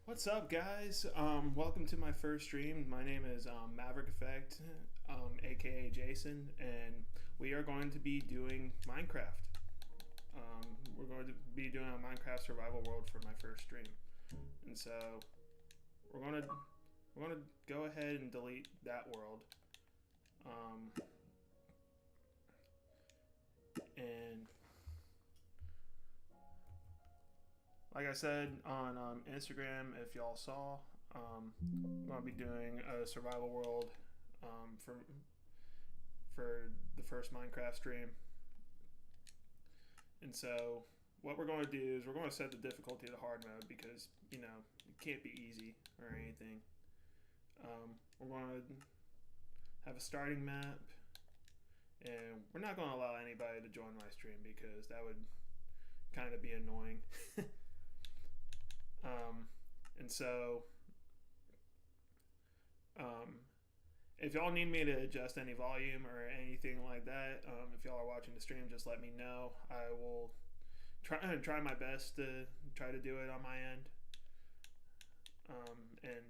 What's up, guys? Welcome to my first stream. My name is Maverick Effect, aka Jason, and we are going to be doing Minecraft. We're going to be doing a Minecraft survival world for my first stream, and so we're gonna go ahead and delete that world. And like I said on Instagram, if y'all saw, I'm gonna be doing a survival world for the first Minecraft stream. And so what we're going to do is we're going to set the difficulty to hard mode because it can't be easy or anything. We're going to have a starting map, and we're not going to allow anybody to join my stream because that would kind of be annoying. And so if y'all need me to adjust any volume or anything like that, if y'all are watching the stream, just let me know. I will try my best to try to do it on my end. And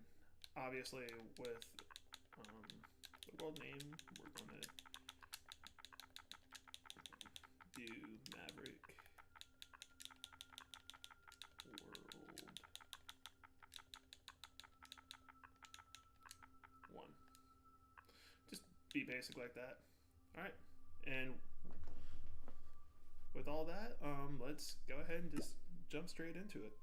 obviously with the world name, we're going to do Maverick World 1. Just be basic like that. Alright, and with all that, let's go ahead and just jump straight into it.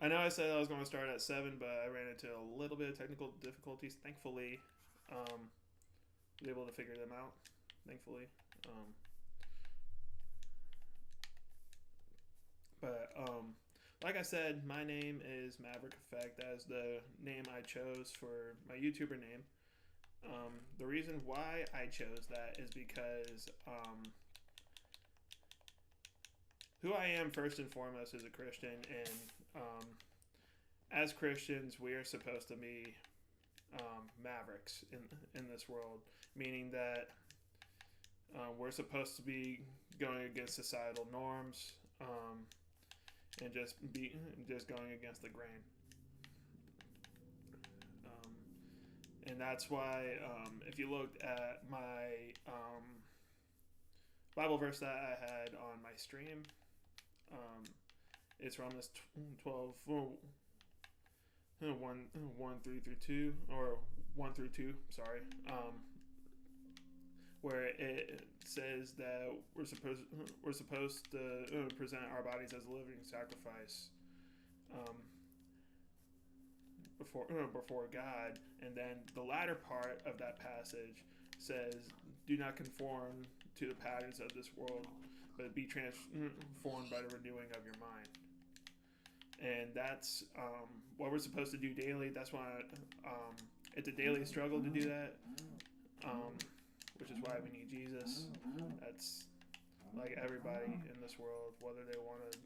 I know I said I was going to start at 7, but I ran into a little bit of technical difficulties. Thankfully, I was able to figure them out. Thankfully. But like I said, my name is Maverick Effect. That is the name I chose for my YouTuber name. The reason why I chose that is because who I am first and foremost is a Christian, and as Christians, we are supposed to be mavericks in this world, meaning that we're supposed to be going against societal norms and just going against the grain. And that's why if you looked at my Bible verse that I had on my stream, it's Romans 12, 1 through 2, or 1 through 2, sorry, where it says that we're supposed to present our bodies as a living sacrifice before God. And then the latter part of that passage says, do not conform to the patterns of this world, but be transformed by the renewing of your mind. And that's what we're supposed to do daily. That's why it's a daily struggle to do that, which is why we need Jesus. That's like everybody in this world, whether they want to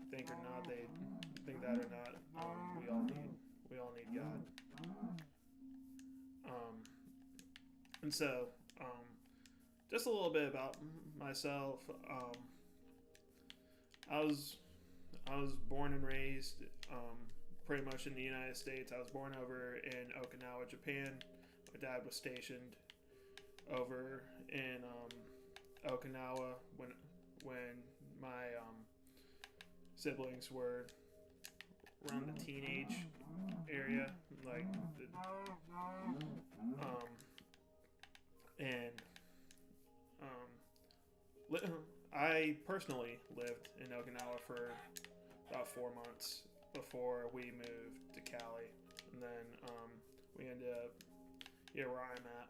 think or not, they think that or not, we all need God. And so just a little bit about myself. I was born and raised pretty much in the United States. I was born over in Okinawa, Japan. My dad was stationed over in Okinawa when my siblings were around the teenage area, like I personally lived in Okinawa for about 4 months before we moved to Cali, and then we ended up here where I'm at.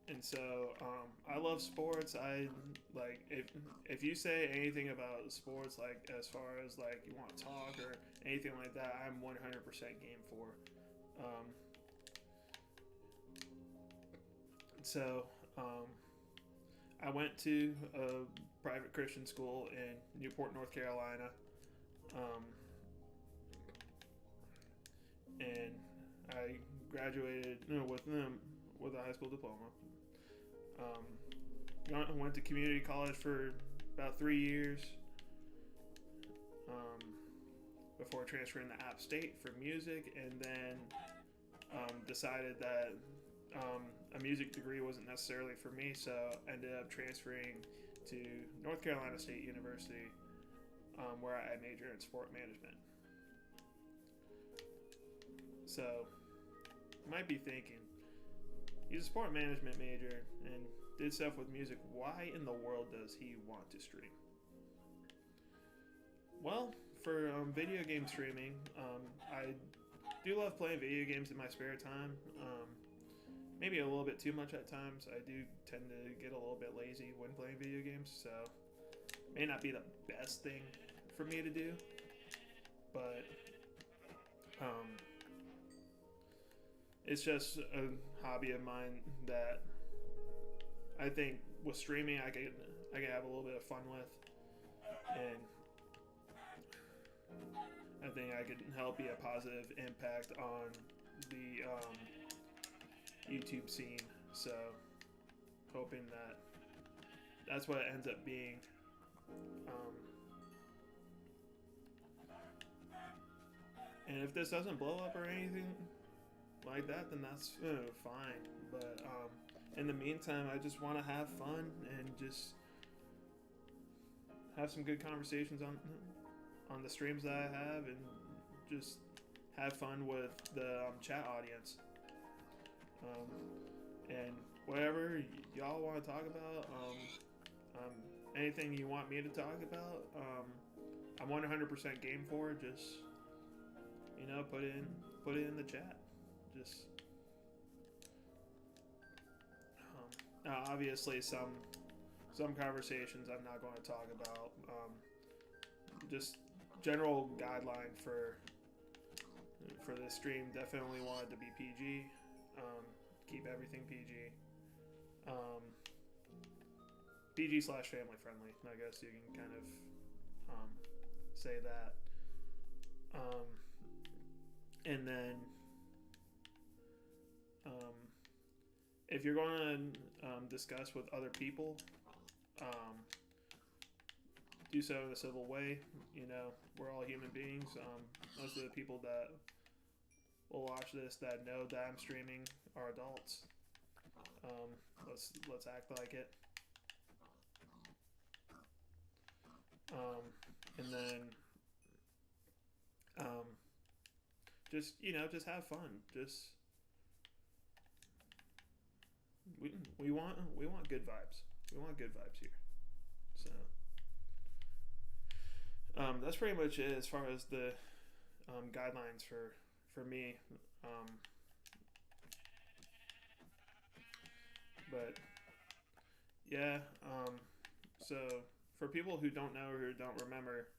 And so I love sports. I like if you say anything about sports, like as far as like you want to talk or anything like that, I'm 100% game for. So I went to a private Christian school in Newport, North Carolina, and I graduated with a high school diploma. Went to community college for about 3 years before transferring to App State for music, and then decided that a music degree wasn't necessarily for me, so ended up transferring to North Carolina State University, where I majored in sport management. So, you might be thinking, he's a sport management major and did stuff with music. Why in the world does he want to stream? Well, for video game streaming, I do love playing video games in my spare time. Maybe a little bit too much at times. I do tend to get a little bit lazy when playing video games, so may not be the best thing for me to do, but it's just a hobby of mine that I think with streaming I can have a little bit of fun with, and I think I could help be a positive impact on the YouTube scene. So hoping that that's what it ends up being. And if this doesn't blow up or anything like that, then that's fine. But in the meantime, I just want to have fun and just have some good conversations on the streams that I have, and just have fun with the chat audience. And whatever y'all want to talk about, anything you want me to talk about, I'm 100% game for. Just put it in the chat. Just obviously some conversations I'm not going to talk about. Just general guideline for this stream. Definitely want it to be PG. Keep everything PG. PG/family friendly. I guess you can kind of say that. And then if you're going to discuss with other people, do so in a civil way. We're all human beings. Most of the people that will watch this that know that I'm streaming are adults. Let's act like it. And then just have fun. Just we want good vibes. We want good vibes here. So that's pretty much it as far as the guidelines for me. But yeah, so for people who don't know or who don't remember,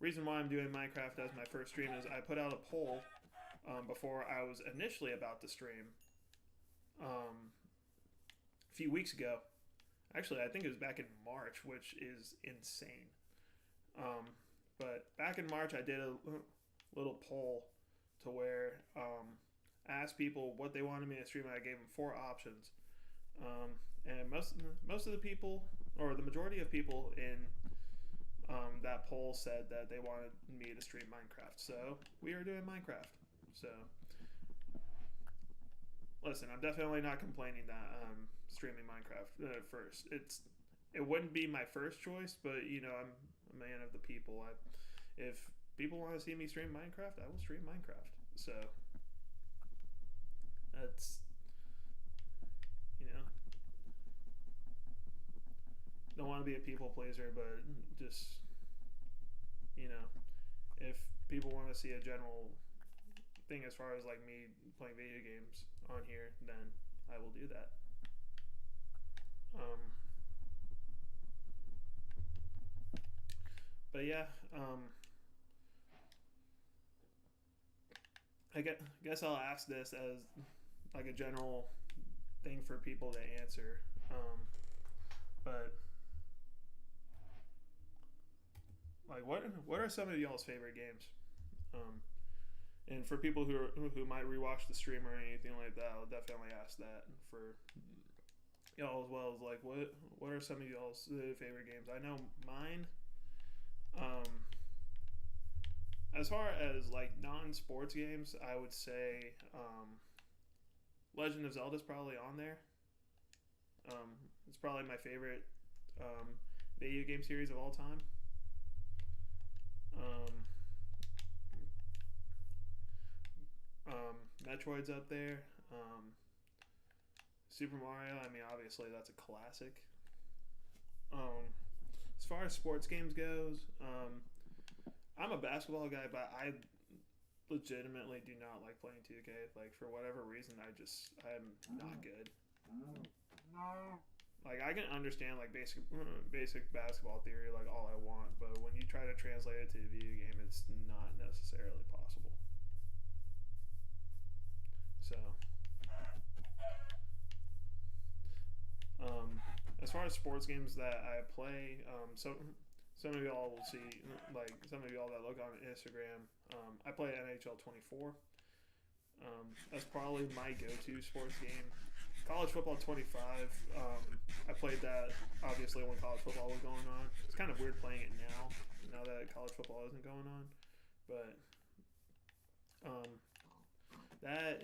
reason why I'm doing Minecraft as my first stream is I put out a poll before I was initially about to stream a few weeks ago. Actually, I think it was back in March, which is insane. But back in March, I did a little poll to where I asked people what they wanted me to stream, and I gave them 4 options. And most of the people, or the majority of people in that poll, said that they wanted me to stream Minecraft. So we are doing Minecraft. So listen, I'm definitely not complaining that I'm streaming Minecraft first. It wouldn't be my first choice, but I'm a man of the people. If people want to see me stream Minecraft, I will stream Minecraft. So that's don't want to be a people pleaser, but just if people want to see a general thing as far as like me playing video games on here, then I will do that. But yeah, I guess I'll ask this as like a general thing for people to answer. But like, what are some of y'all's favorite games? And for people who might rewatch the stream or anything like that, I'll definitely ask that for y'all as well as like what are some of y'all's favorite games? I know mine. Um, as far as like non-sports games, I would say Legend of Zelda is probably on there. It's probably my favorite um, video game series of all time. Um, Metroid's up there. Super Mario. I mean, obviously that's a classic. As far as sports games goes, I'm a basketball guy, but I legitimately do not like playing 2K. Like for whatever reason, I'm not good. Like I can understand like basic basketball theory like all I want, but when you try to translate it to a video game, it's not necessarily possible. So, as far as sports games that I play, some of y'all will see like some of y'all that look on Instagram. I play NHL 24. That's probably my go-to sports game. College football 25. I played that obviously when college football was going on. It's kind of weird playing it now that college football isn't going on. But um, that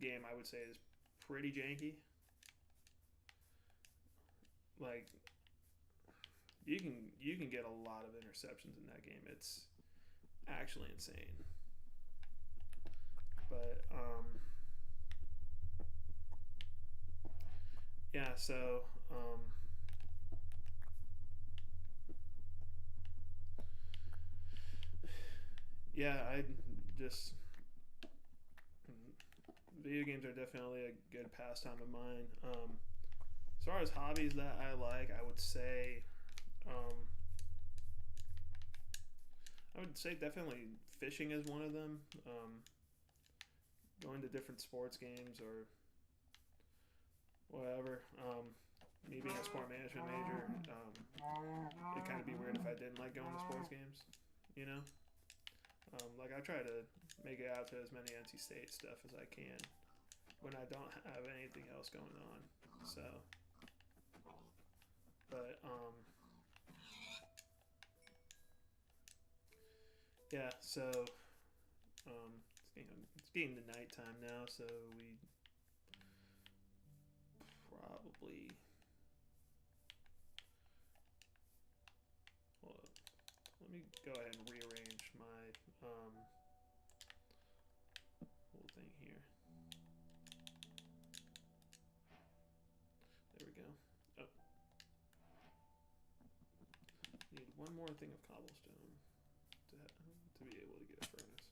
game I would say is pretty janky. Like you can get a lot of interceptions in that game. It's actually insane. But yeah, so yeah, I just video games are definitely a good pastime of mine. As far as hobbies that I like, um, I would say definitely fishing is one of them. Going to different sports games or whatever. Me being a sport management major, it'd kind of be weird if I didn't like going to sports games, you know? Like I try to make it out to as many NC State stuff as I can when I don't have anything else going on. So, but yeah. So it's getting to nighttime now, so we probably hold up. Let me go ahead and rearrange my whole thing here. There we go. Oh, need one more thing of cobblestone to be able to get a furnace.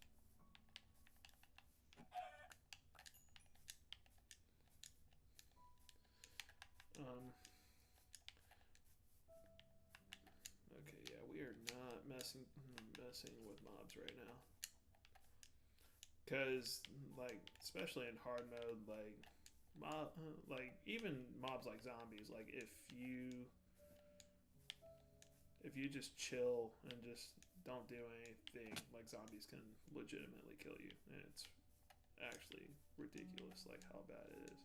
Okay, yeah, we are not messing with mobs right now. Cause like, especially in hard mode, like even mobs like zombies, like if you just chill and just don't do anything, like zombies can legitimately kill you, and it's actually ridiculous, like how bad it is.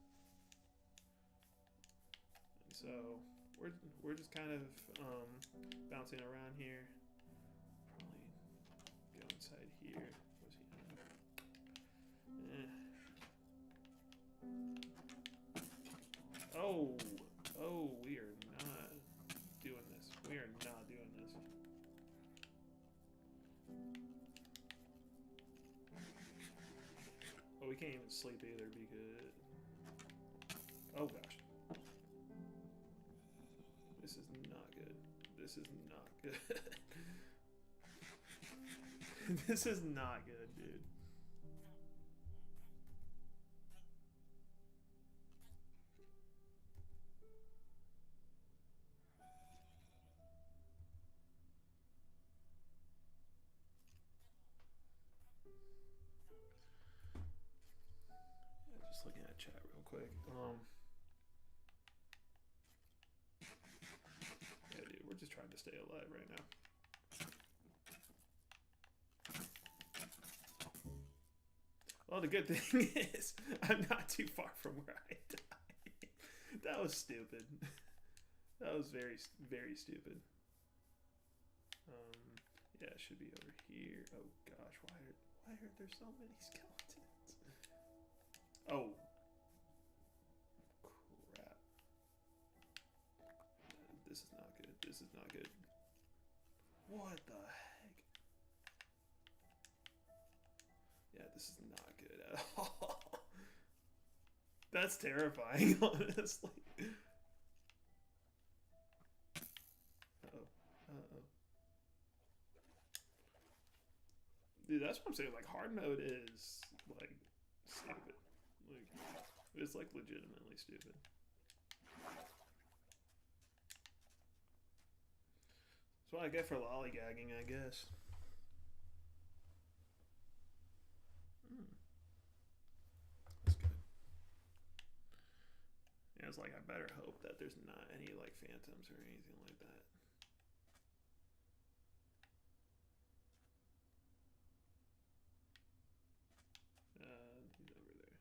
And so we're just kind of bouncing around here. Probably go inside here. Oh, we are not doing this. We are not doing this. But we can't even sleep either because... Oh gosh. This is not good. This is not good. This is not good, dude. Just looking at chat real quick. Yeah, dude, we're just trying to stay alive right now. Well, the good thing is I'm not too far from where I died. That was stupid. That was very, very stupid. Yeah, it should be over here. Oh gosh, why are there so many skeletons? Oh, crap. This is not good. This is not good. What the heck? Yeah, this is not good at all. That's terrifying, honestly. Uh-oh. Uh-oh. Dude, that's what I'm saying. Like, hard mode is, like, stupid. Like, it's, like, legitimately stupid. That's what I get for lollygagging, I guess. That's good. Yeah, it's like, I better hope that there's not any, like, phantoms or anything like that. He's over there.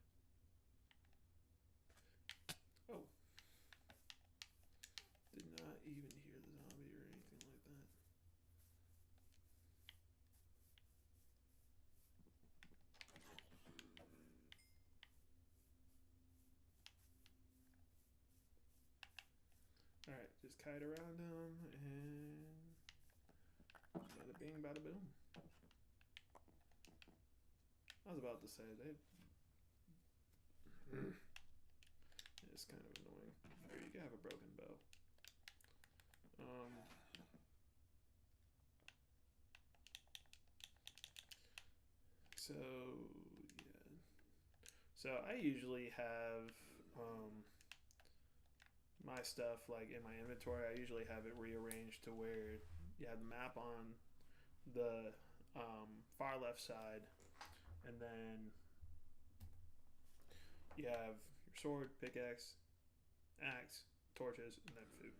Oh. Did not even hear the zombie or anything like that. Alright, just kite around him and bada bing, bada boom. I was about to say, it's kind of annoying. Here, you can have a broken bow. So, yeah. So, I usually have, my stuff, like, in my inventory. I usually have it rearranged to where you have the map on the, far left side, and then you have your sword, pickaxe, axe, torches, and then food.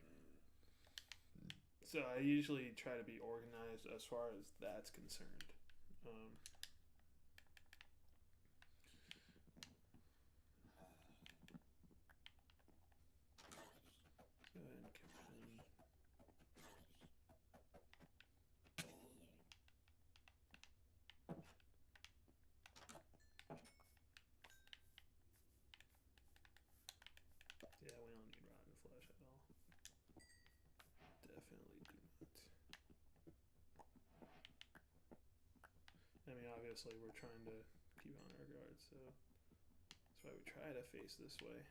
So I usually try to be organized as far as that's concerned. Go ahead and kill him. Yeah, we don't need rotten flesh at all. Definitely do not. I mean, obviously, we're trying to keep on our guard, so that's why we try to face this way.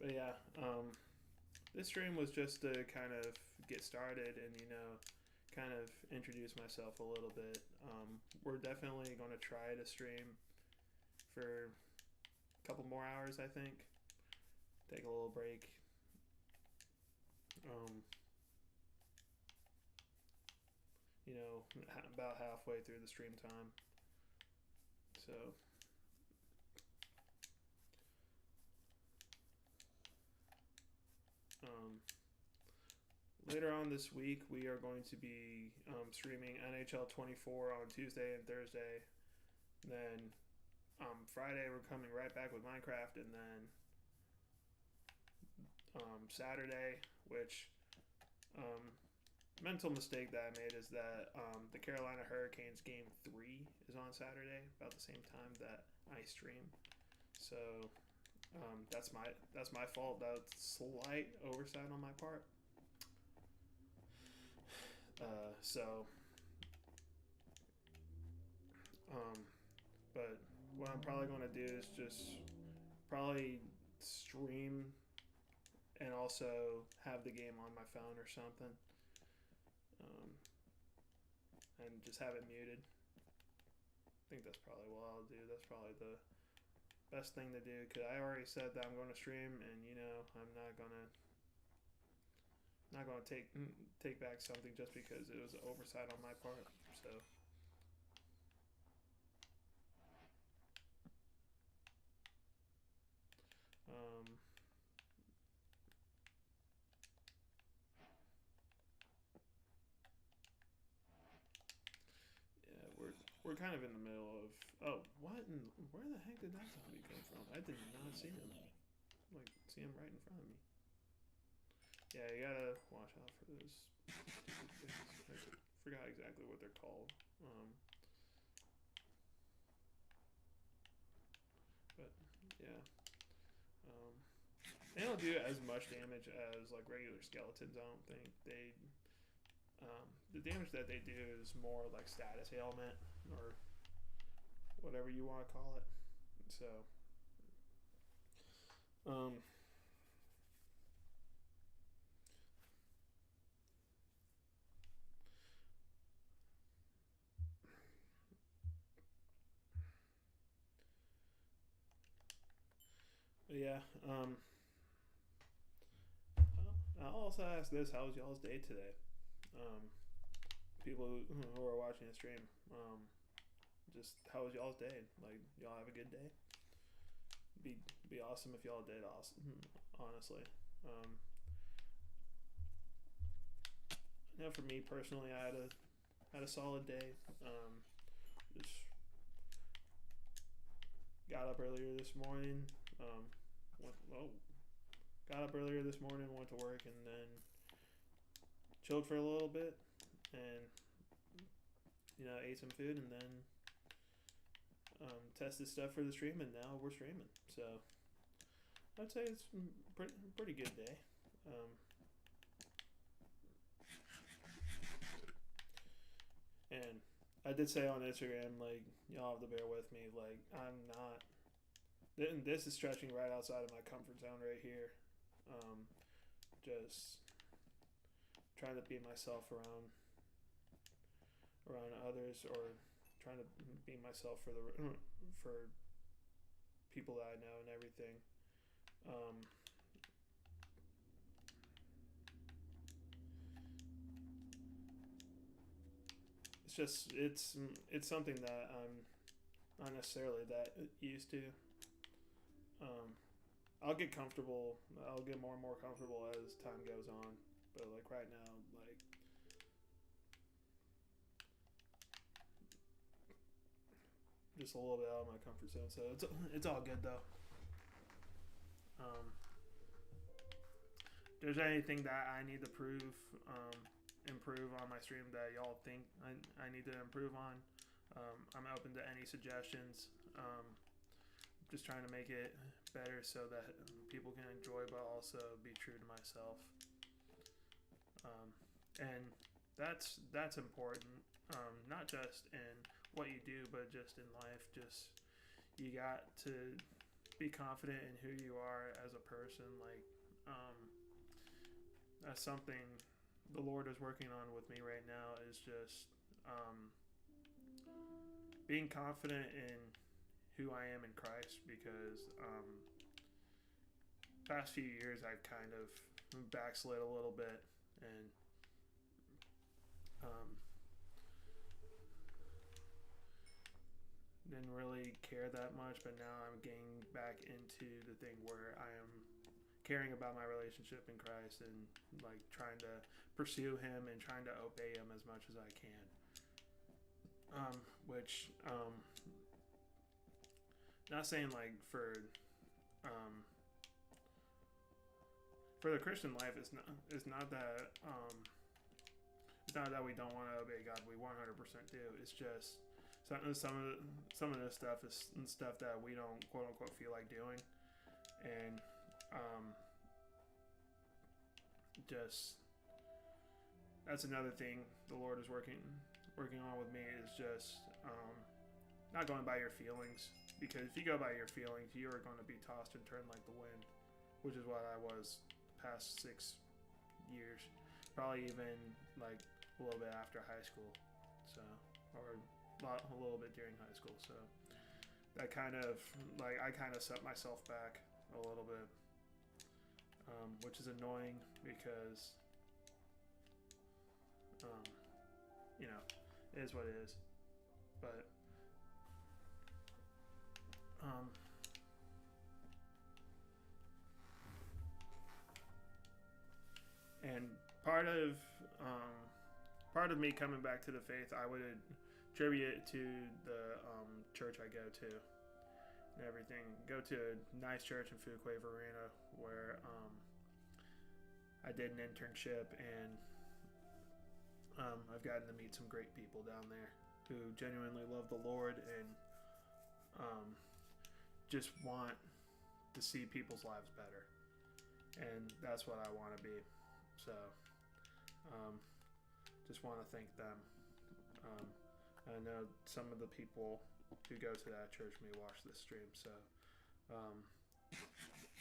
But yeah, this stream was just to kind of get started and, kind of introduce myself a little bit. We're definitely going to try to stream for a couple more hours, I think. Take a little break. About halfway through the stream time. So, later on this week, we are going to be streaming NHL 24 on Tuesday and Thursday. Then Friday, we're coming right back with Minecraft, and then Saturday, which mental mistake that I made is that the Carolina Hurricanes game 3 is on Saturday about the same time that I stream. So that's my fault. That's slight oversight on my part. But what I'm probably going to do is just probably stream and also have the game on my phone or something, and just have it muted. I think that's probably what I'll do. That's probably the best thing to do, because I already said that I'm going to stream, and I'm not gonna take back something just because it was an oversight on my part. So. we're kind of in the middle of. Oh, what? Where the heck did that zombie come from? I did not see him. Like, see him right in front of me. Yeah, you gotta watch out for those. I forgot exactly what they're called. But yeah, they don't do as much damage as like regular skeletons. I don't think the damage that they do is more like status ailment or whatever you want to call it. So, yeah. I'll also ask this: how was y'all's day today? Um, People who are watching the stream, just how was y'all's day? Like, y'all have a good day? Be awesome if y'all did awesome. Honestly, I know for me personally, I had a solid day. Just got up earlier this morning. Got up earlier this morning, went to work, and then chilled for a little bit, and ate some food, and then tested stuff for the stream, and now we're streaming. So I'd say it's pretty good day. And I did say on Instagram, like, y'all have to bear with me. Like, I'm not. This is stretching right outside of my comfort zone right here. Just trying to be myself around others, or trying to be myself for people that I know and everything. It's something that I'm not necessarily that used to. I'll get comfortable. I'll get more and more comfortable as time goes on. But like right now, like just a little bit out of my comfort zone. So it's all good though. If there's anything that I need to improve on my stream that y'all think I need to improve on, I'm open to any suggestions. Just trying to make it better so that people can enjoy, but also be true to myself. And that's important. Not just in what you do, but just in life. Just you got to be confident in who you are as a person. Like, that's something the Lord is working on with me right now. Is just being confident in who I am in Christ, because past few years I've kind of backslid a little bit, and didn't really care that much, but now I'm getting back into the thing where I am caring about my relationship in Christ, and like trying to pursue him and trying to obey him as much as I can, which not saying like for the Christian life, it's not that we don't want to obey God. We 100% do. It's just some of this stuff is stuff that we don't quote unquote feel like doing, and just that's another thing the Lord is working on with me, is just not going by your feelings, because if you go by your feelings, you are going to be tossed and turned like the wind, which is what I was past 6 years, probably even like a little bit after high school, so or a little bit during high school. So that kind of like I kind of set myself back a little bit, which is annoying because it is what it is. But and part of me coming back to the faith, I would tribute to the church I go to and everything. Go to a nice church in Fuquay Varina where I did an internship, and I've gotten to meet some great people down there who genuinely love the Lord and just want to see people's lives better. And that's what I want to be. So just want to thank them. I know some of the people who go to that church may watch this stream. So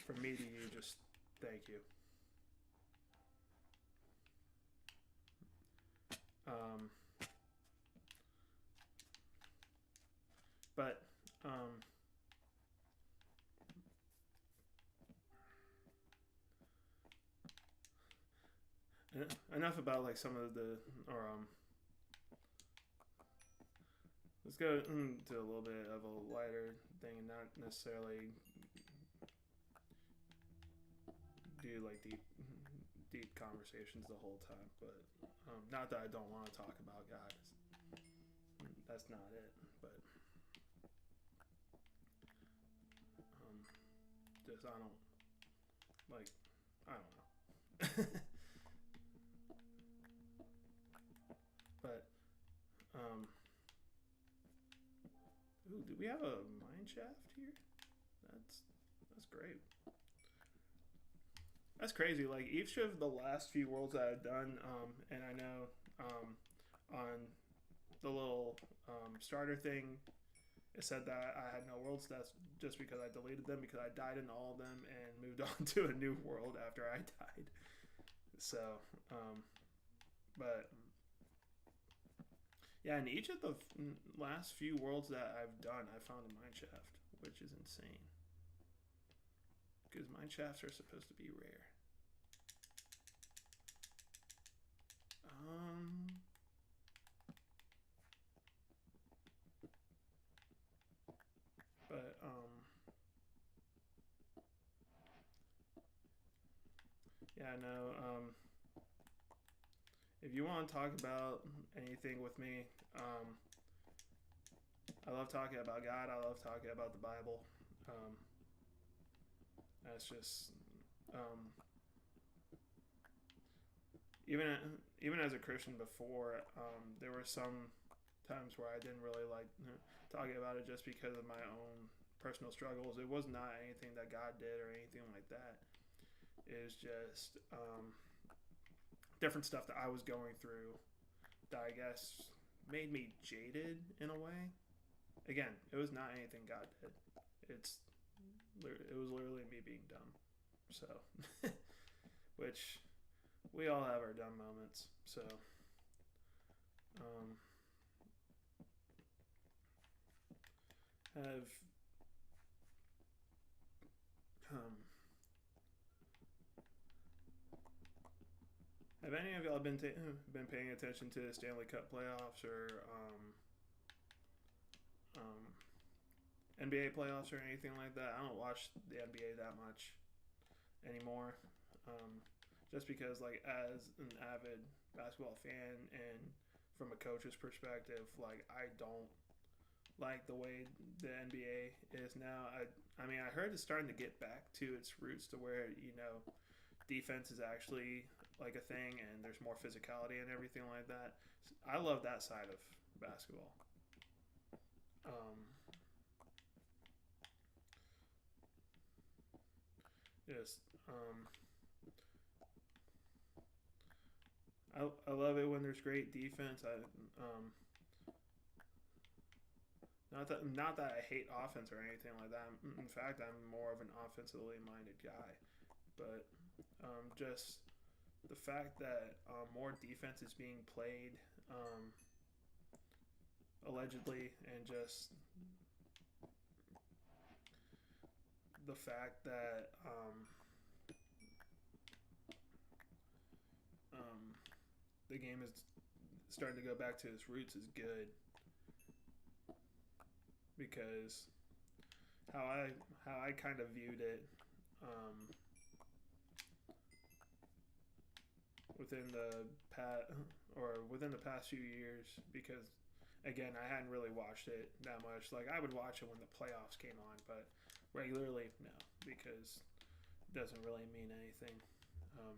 from me to you, just thank you. But enough about like some of the let's go to a little bit of a lighter thing, and not necessarily do like deep conversations the whole time. But not that I don't want to talk about God. That's not it. But just I don't know. But ooh, do we have a mine shaft here? That's great. That's crazy. Like each of the last few worlds that I've done, and I know on the little starter thing, it said that I had no worlds. That's just because I deleted them because I died in all of them and moved on to a new world after I died. So, but yeah, in each of the last few worlds that I've done, I found a mine shaft, which is insane. Because mine shafts are supposed to be rare. But yeah, no. If you want to talk about anything with me, I love talking about God. I love talking about the Bible. That's just even as a Christian before, there were some times where I didn't really like talking about it just because of my own personal struggles. It was not anything that God did or anything like that. It was just different stuff that I was going through that I guess made me jaded in a way. Again, it was not anything God did. It was literally me being dumb. So, which we all have our dumb moments. So, have any of y'all been paying attention to the Stanley Cup playoffs or NBA playoffs or anything like that? I don't watch the NBA that much anymore, just because like as an avid basketball fan and from a coach's perspective, like I don't like the way the NBA is now. I mean, I heard it's starting to get back to its roots to where, defense is actually like a thing and there's more physicality and everything like that. I love that side of basketball. I love it when there's great defense. Not that I hate offense or anything like that. In fact, I'm more of an offensively minded guy. But just the fact that more defense is being played allegedly, and just the fact that the game is starting to go back to its roots is good, because how I kind of viewed it within the past few years, because again, I hadn't really watched it that much. Like I would watch it when the playoffs came on, but regularly, no, because it doesn't really mean anything. Um,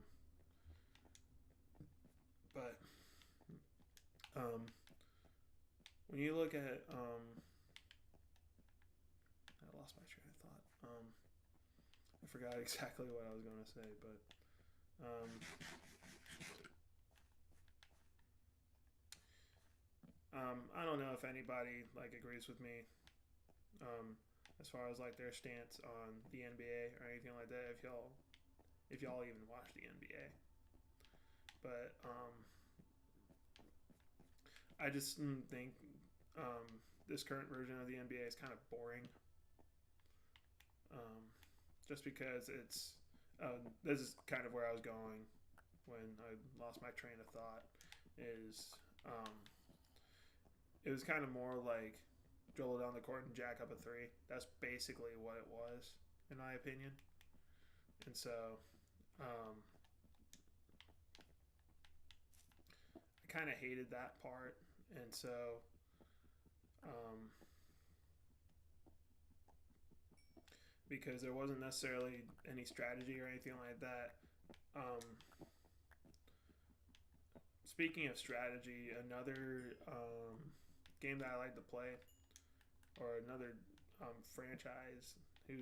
but when you look at, I lost my train of thought. I forgot exactly what I was going to say, but um, I don't know if anybody like agrees with me as far as like their stance on the NBA or anything like that. If y'all even watch the NBA, but I just think this current version of the NBA is kind of boring. Um, just because it's this is kind of where I was going when I lost my train of thought. Is it was kind of more like dribble down the court and jack up a three. That's basically what it was, in my opinion. And so, I kind of hated that part. And so, um, because there wasn't necessarily any strategy or anything like that. Um, Speaking of strategy, another game that I like to play, or another franchise who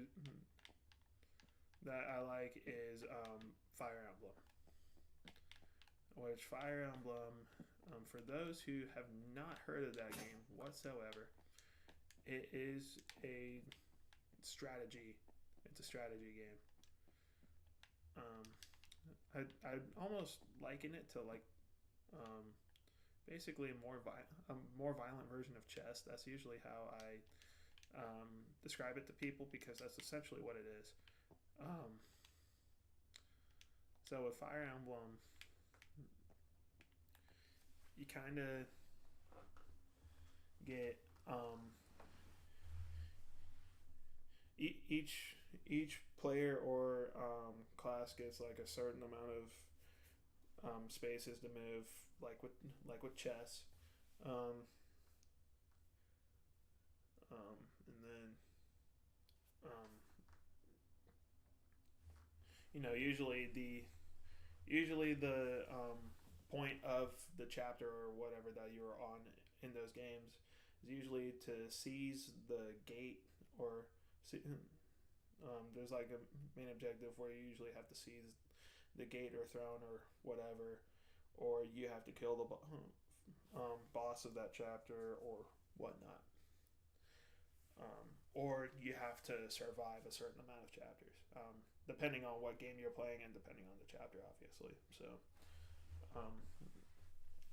that I like is Fire Emblem. Which Fire Emblem, for those who have not heard of that game whatsoever, it is a strategy. It's a strategy game. I almost liken it to like basically a more violent version of chess. That's usually how I describe it to people because that's essentially what it is. So with Fire Emblem, you kind of get each player or class gets like a certain amount of spaces to move, like with chess, um, and then um, usually the point of the chapter or whatever that you are on in those games is usually to seize the gate or there's like a main objective where you usually have to seize the gate or throne or whatever, or you have to kill the boss of that chapter or whatnot, or you have to survive a certain amount of chapters, depending on what game you're playing and depending on the chapter, obviously. So, um,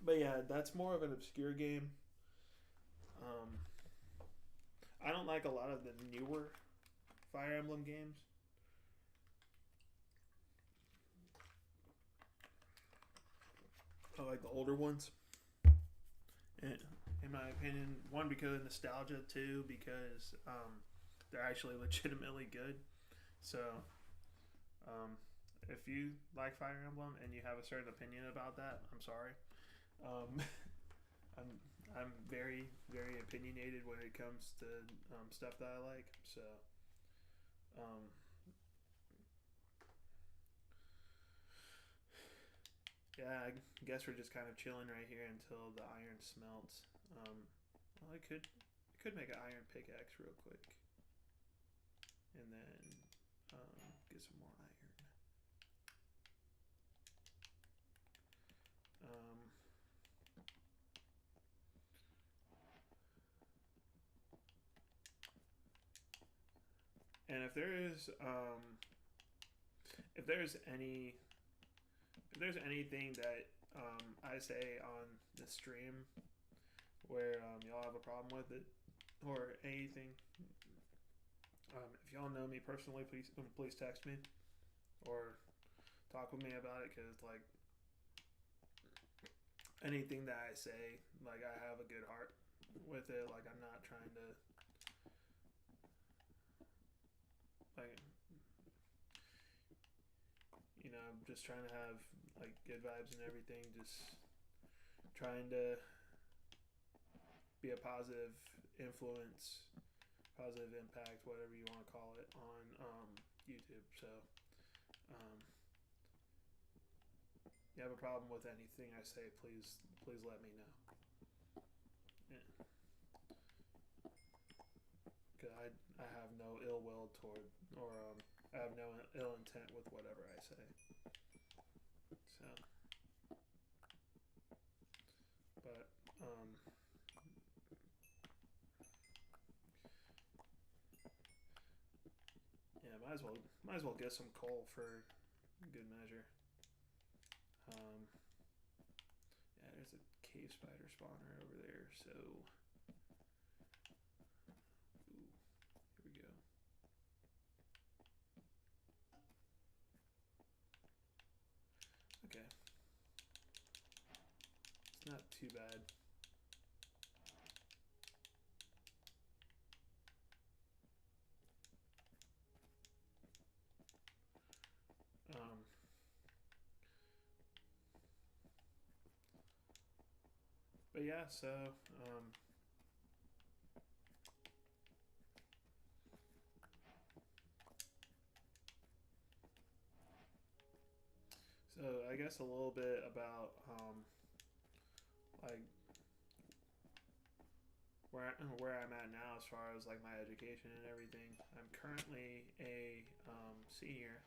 but yeah, that's more of an obscure game. Um, I don't like a lot of the newer Fire Emblem games. I like the older ones. And in my opinion, one because of nostalgia, two because they're actually legitimately good. So, if you like Fire Emblem and you have a certain opinion about that, I'm sorry. Um, I'm very very opinionated when it comes to stuff that I like. So, um, yeah, I guess we're just kind of chilling right here until the iron smelts. Well, I could make an iron pickaxe real quick, and then get some more iron. Um, and if there's anything that I say on the stream where y'all have a problem with it or anything, if y'all know me personally, please text me or talk with me about it, because like anything that I say, like I have a good heart with it. Like I'm not trying to like I'm just trying to have like good vibes and everything. Just trying to be a positive influence, positive impact, whatever you want to call it, on YouTube. So, um, you have a problem with anything I say, please let me know. Yeah. 'Cause I have no ill will toward, or I have no ill intent with whatever I say. So, but yeah, might as well get some coal for good measure. Yeah, there's a cave spider spawner over there. So, ooh, here we go. Okay, it's not too bad. But yeah, so so I guess a little bit about like where I'm at now as far as like my education and everything. I'm currently a senior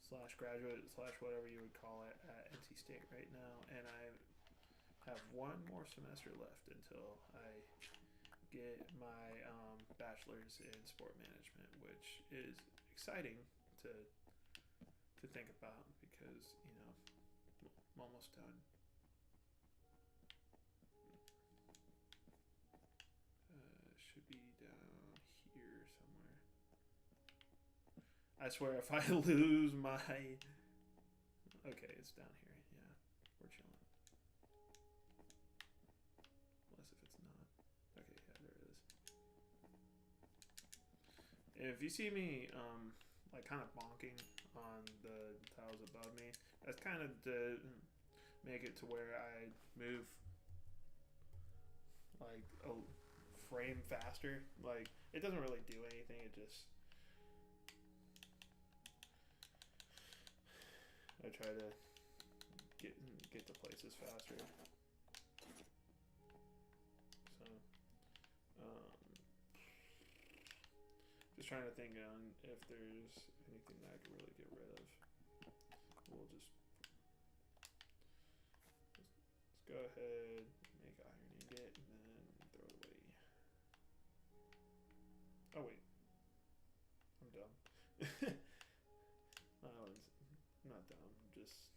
slash graduate slash whatever you would call it at NC State right now, and I have one more semester left until I get my bachelor's in sport management, which is exciting to think about because I'm almost done. Should be down here somewhere. I swear, if I lose my... Okay, it's down here. Yeah, we're chilling. Unless if it's not. Okay, yeah, there it is. If you see me, like, kind of bonking on the tiles above me, that's kind of to make it to where I move, like, a frame faster. Like, it doesn't really do anything, it just... I try to get to places faster. So, just trying to think on if there's anything that I could really get rid of. We'll just let's go ahead, make iron ingot, and then throw it away. Oh wait, I'm dumb. I'm not dumb. Just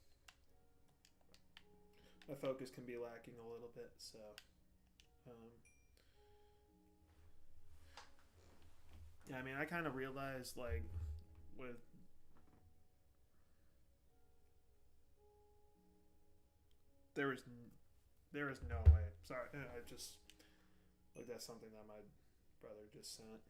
my focus can be lacking a little bit, so yeah, I mean, I kind of realized, like, with there is no way. Sorry, I just like that's something that my brother just sent.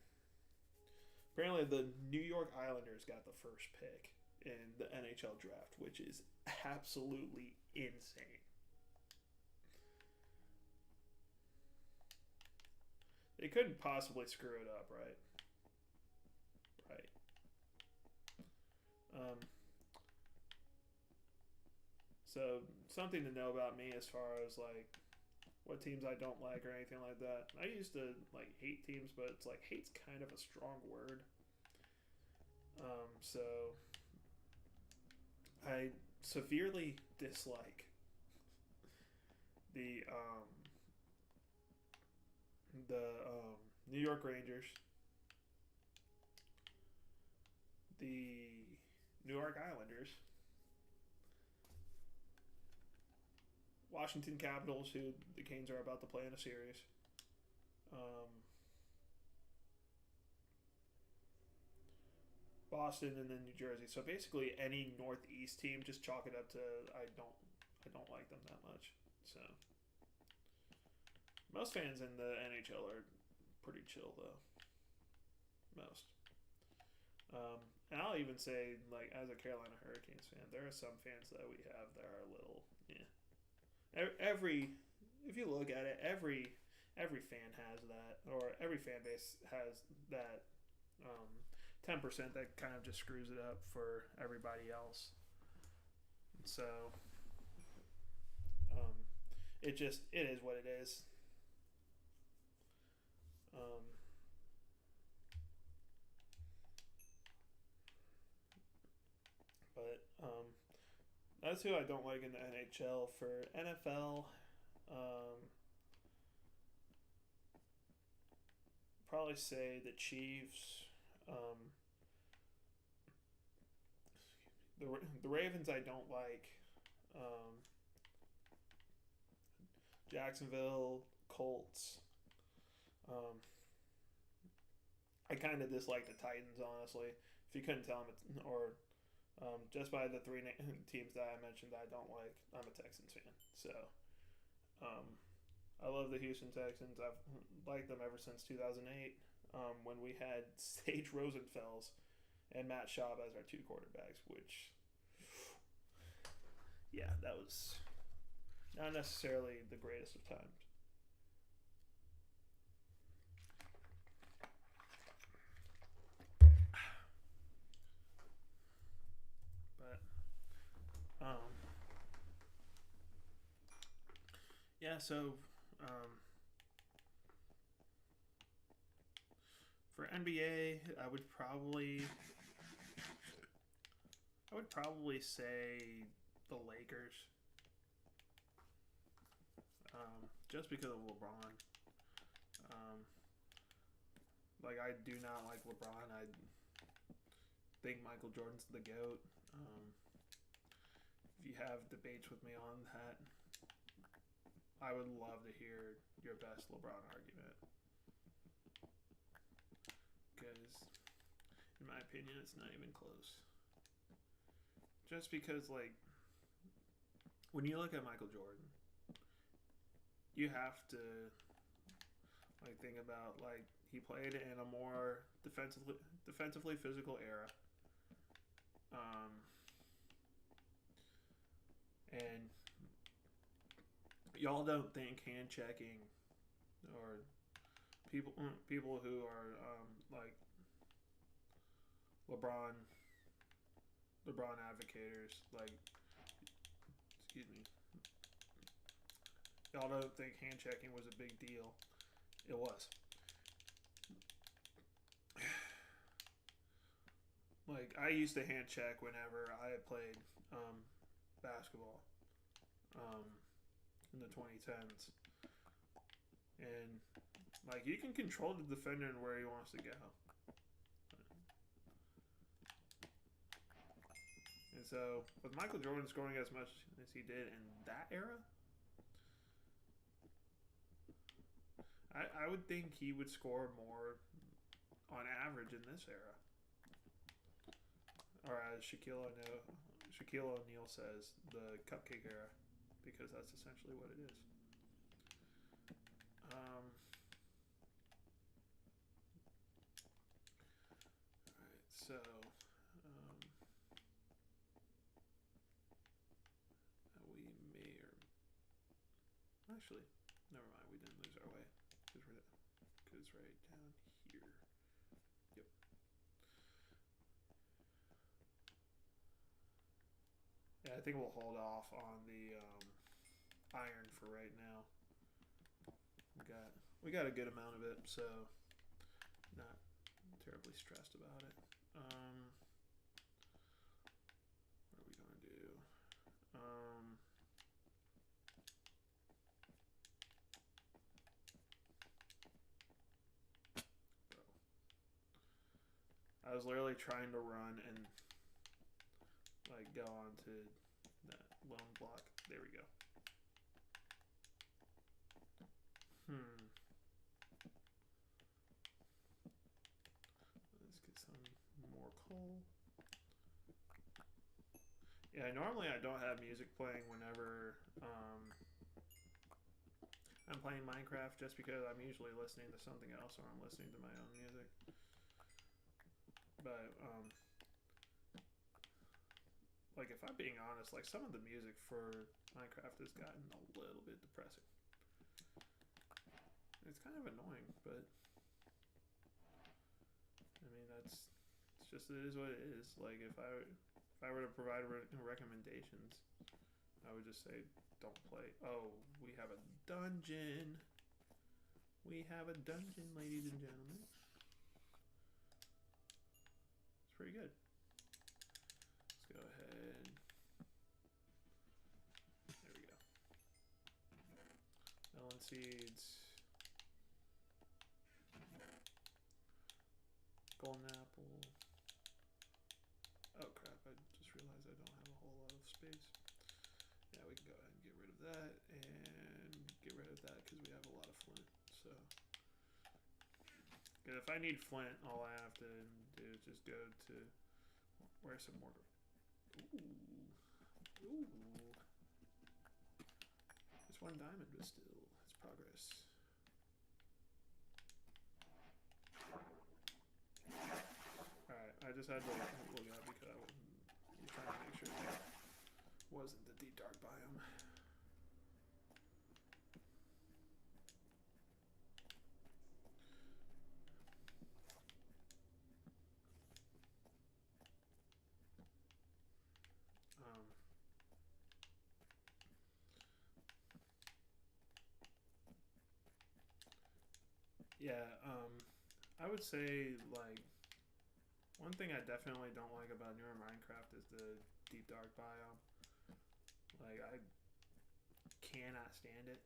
Apparently, the New York Islanders got the first pick in the NHL draft, which is absolutely insane. They couldn't possibly screw it up, right? Right. So something to know about me as far as like what teams I don't like or anything like that. I used to like hate teams, but it's like hate's kind of a strong word. So I severely dislike the New York Rangers, the New York Islanders, Washington Capitals, who the Canes are about to play in a series. Boston and then New Jersey. So basically, any Northeast team, just chalk it up to I don't like them that much. So most fans in the NHL are pretty chill though. Most. And I'll even say, like, as a Carolina Hurricanes fan, there are some fans that we have that are a little, yeah. Every if you look at it, every fan has that, or every fan base has that 10% that kind of just screws it up for everybody else. So um, it is what it is. Um, but that's who I don't like in the NHL. For NFL, probably say the Chiefs. Um, the Ravens I don't like. Um, Jacksonville, Colts. Um, I kind of dislike the Titans, honestly. If you couldn't tell them, or just by the three teams that I mentioned that I don't like, I'm a Texans fan. So um, I love the Houston Texans. I've liked them ever since 2008 when we had Sage Rosenfels and Matt Schaub as our two quarterbacks, which, yeah, that was not necessarily the greatest of times. But yeah, so for NBA, I would probably say the Lakers, just because of LeBron. Um, like I do not like LeBron. I think Michael Jordan's the GOAT. If you have debates with me on that, I would love to hear your best LeBron argument. Because, in my opinion, it's not even close. Just because, like, when you look at Michael Jordan, you have to, like, think about, like, he played in a more defensively physical era. And y'all don't think hand checking or people who are like LeBron advocates, like, excuse me, y'all don't think hand checking was a big deal. It was. Like, I used to hand check whenever I had played basketball in the 2010s. And, like, you can control the defender and where he wants to go. And so, with Michael Jordan scoring as much as he did in that era, I would think he would score more on average in this era. Or as Shaquille O'Neal says, the cupcake era, because that's essentially what it is. Alright, so we may or actually, never mind. We didn't lose our way because it's right down here. Yep. Yeah, I think we'll hold off on the iron for right now. We got a good amount of it, so not terribly stressed about it. What are we gonna do? I was literally trying to run and like go on to that lone block. There we go. Let's get some more coal. Yeah, normally I don't have music playing whenever I'm playing Minecraft, just because I'm usually listening to something else or I'm listening to my own music. But like, if I'm being honest, like, some of the music for Minecraft has gotten a little bit depressing. it's kind of annoying, but I mean it's just it is what it is. Like if I were to provide recommendations, I would just say don't play. Oh, we have a dungeon. We have a dungeon, ladies and gentlemen. It's pretty good. Let's go ahead. There we go. Melon seeds. Golden apple. Oh crap, I just realized I don't have a whole lot of space. Yeah, we can go ahead and get rid of that and get rid of that because we have a lot of flint. So, because if I need flint, all I have to do is just go to where's some mortar. Ooh. Just one diamond, but still, it's progress. Alright, I just had to look out because I wasn't trying to make sure that wasn't the deep dark biome. Yeah, I would say, like, one thing I definitely don't like about newer Minecraft is the deep dark biome. Like, I cannot stand it.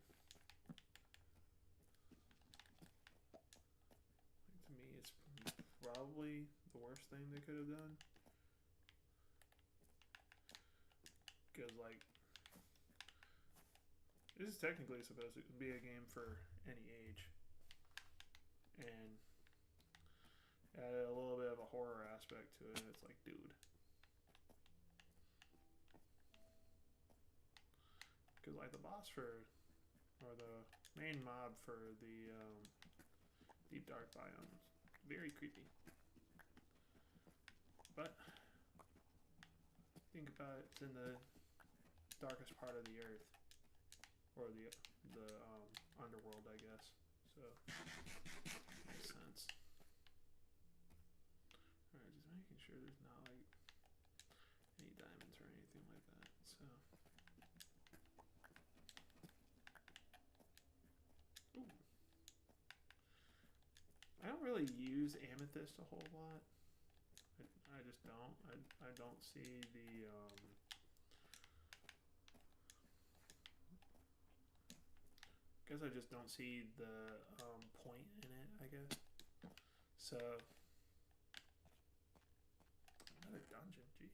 Like, to me, it's probably the worst thing they could have done. Because, like, this is technically supposed to be a game for any age. And add a little bit of a horror aspect to it. It's like, dude. Because, like, the boss for, or the main mob for the deep dark biome is very creepy. But, think about it, it's in the darkest part of the earth. Or the underworld, I guess. So, makes sense. Alright, just making sure there's not, like, any diamonds or anything like that, so. Ooh. I don't really use amethyst a whole lot. I just don't. I don't see the, guess I just don't see the point in it, I guess. So, another dungeon, jeez.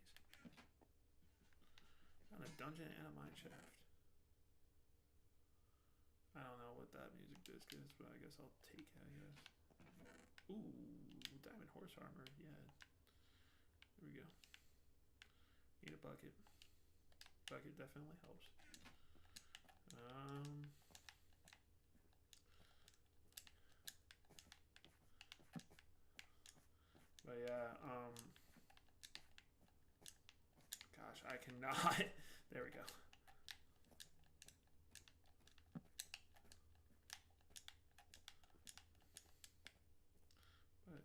Found a dungeon and a mine shaft. I don't know what that music disc is, but I guess I'll take it, I guess. Ooh, diamond horse armor, yeah. There we go. Need a bucket. Bucket definitely helps. But yeah, gosh, I cannot. There we go. But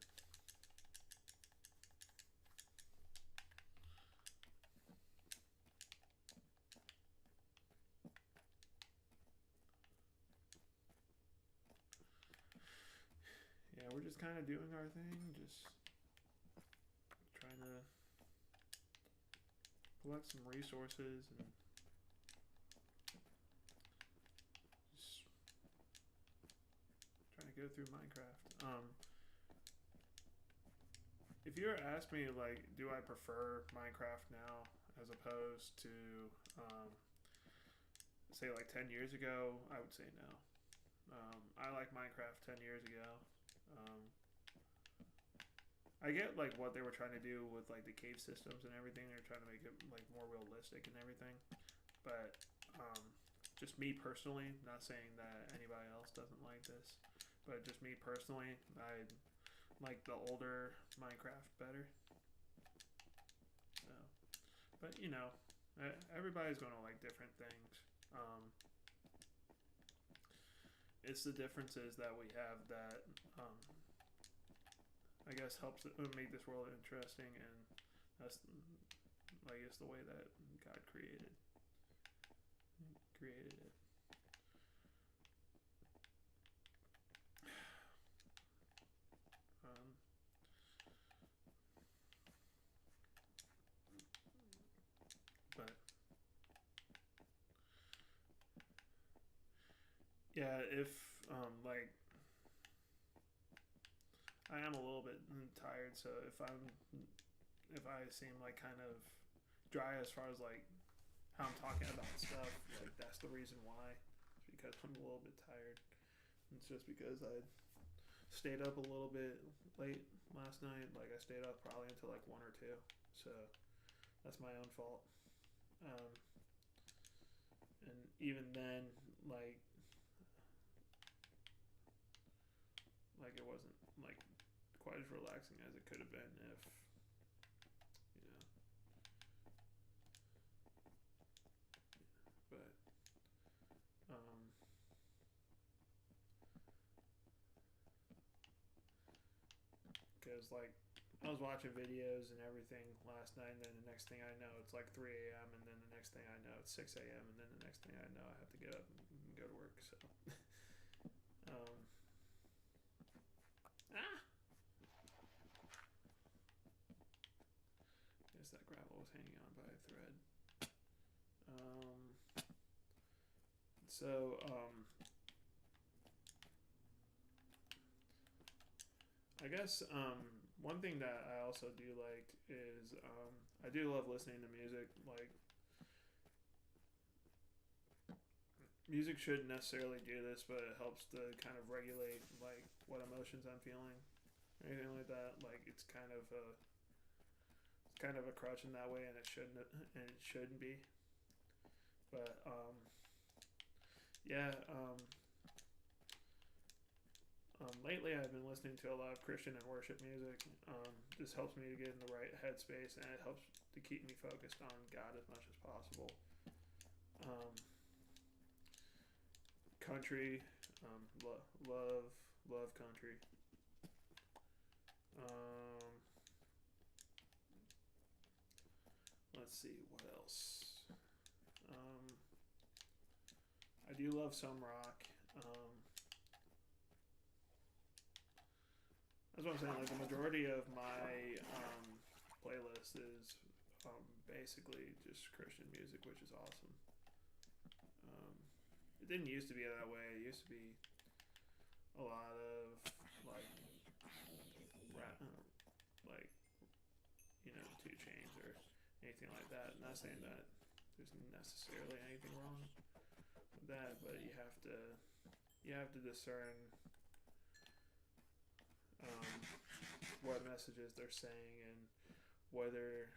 yeah, we're just kind of doing our thing, just trying to collect some resources and just trying to go through Minecraft. If you were to ask me, like, do I prefer Minecraft now as opposed to, say, like 10 years ago, I would say no. I like Minecraft 10 years ago. I get like what they were trying to do with like the cave systems and everything. They're trying to make it like more realistic and everything. But just me personally, not saying that anybody else doesn't like this, but just me personally, I like the older Minecraft better. So, but you know, everybody's going to like different things. it's the differences that we have that I guess helps make this world interesting, and that's I guess the way that God created it. Um, but yeah, if like I am a little bit tired, so if I seem like kind of dry as far as like how I'm talking about stuff, like that's the reason why. It's because I'm a little bit tired. It's just because I stayed up a little bit late last night. Like I stayed up probably until like 1 or 2, so that's my own fault. Um, and even then, like it wasn't like quite as relaxing as it could have been if you know. But because like I was watching videos and everything last night, and then the next thing I know, it's like 3 a.m., and then the next thing I know, it's 6 a.m., and then the next thing I know, I have to get up and go to work. So, guess that gravel was hanging on by a thread. So, I guess one thing that I also do like is I do love listening to music. Like music shouldn't necessarily do this, but it helps to kind of regulate like what emotions I'm feeling, or anything like that. Like it's kind of a crutch in that way, and it shouldn't be. But yeah. Lately, I've been listening to a lot of Christian and worship music. This helps me to get in the right headspace, and it helps to keep me focused on God as much as possible. Country, love country. Let's see what else. I do love some rock. That's what I'm saying. Like the majority of my playlist is basically just Christian music, which is awesome. It didn't used to be that way. It used to be a lot of like rap, like 2 Chainz or anything like that. Not saying that there's necessarily anything wrong with that, but you have to discern what messages they're saying and whether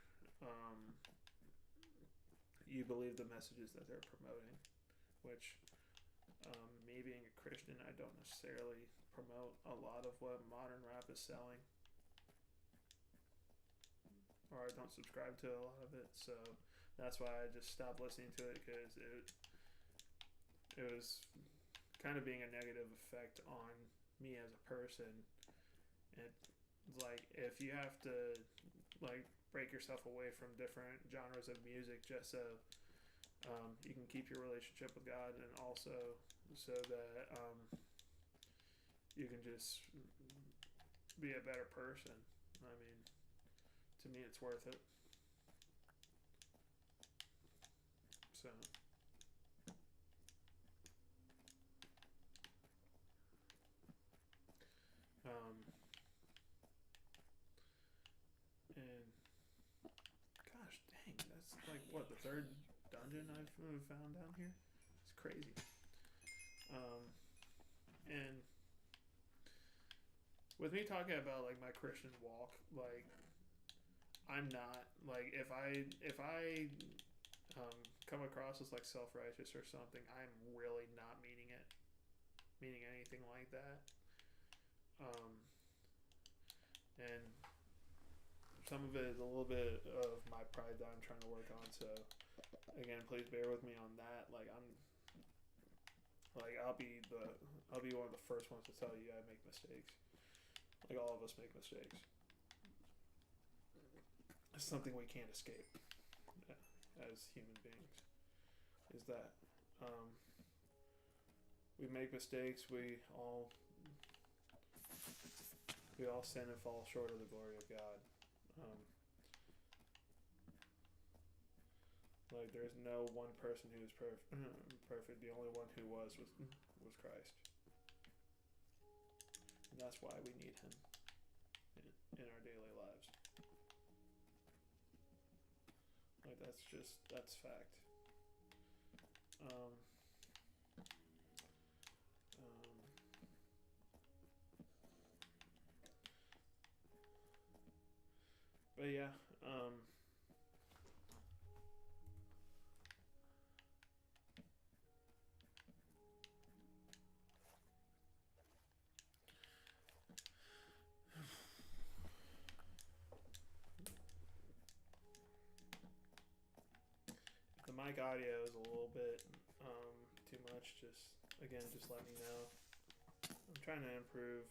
you believe the messages that they're promoting. Which, me being a Christian, I don't necessarily promote a lot of what modern rap is selling, or I don't subscribe to a lot of it. So that's why I just stopped listening to it, because it was kind of being a negative effect on me as a person. It's like if you have to like break yourself away from different genres of music just so you can keep your relationship with God, and also so that you can just be a better person. I mean, to me, it's worth it. So. And gosh dang, that's like what, the third dungeon I've found down here. It's crazy. And with me talking about like my Christian walk, like I'm not like if I come across as like self-righteous or something, I'm really not meaning anything like that. And some of it is a little bit of my pride that I'm trying to work on. So again, please bear with me on that. Like Like I'll be one of the first ones to tell you I make mistakes. Like all of us make mistakes. It's something we can't escape as human beings. Is that we make mistakes. We all sin and fall short of the glory of God. Like there's no one person who is perfect. The only one who was Christ, and that's why we need Him in our daily lives. Like that's fact. Um, but yeah. The mic audio is a little bit too much. Just let me know. I'm trying to improve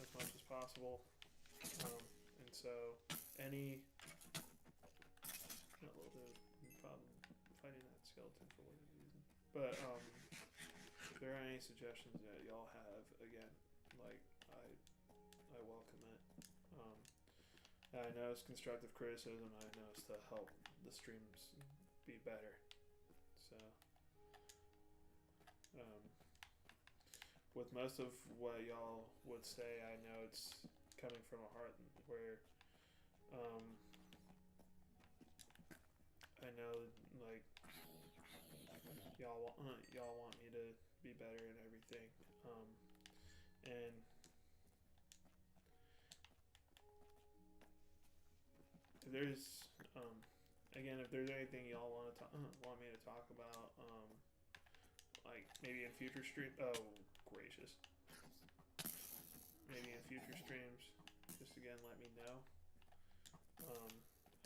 as much as possible, and so any a little bit of problem fighting that skeleton for whatever reason. But if there are any suggestions that y'all have, again, like I welcome it. I know it's constructive criticism. I know it's to help the streams be better. So, with most of what y'all would say, I know it's coming from a heart where, I know like y'all want me to be better and everything, and if there's again, if there's anything y'all want me to talk about, like maybe in future stream. Oh, gracious. Maybe in future streams, just again let me know.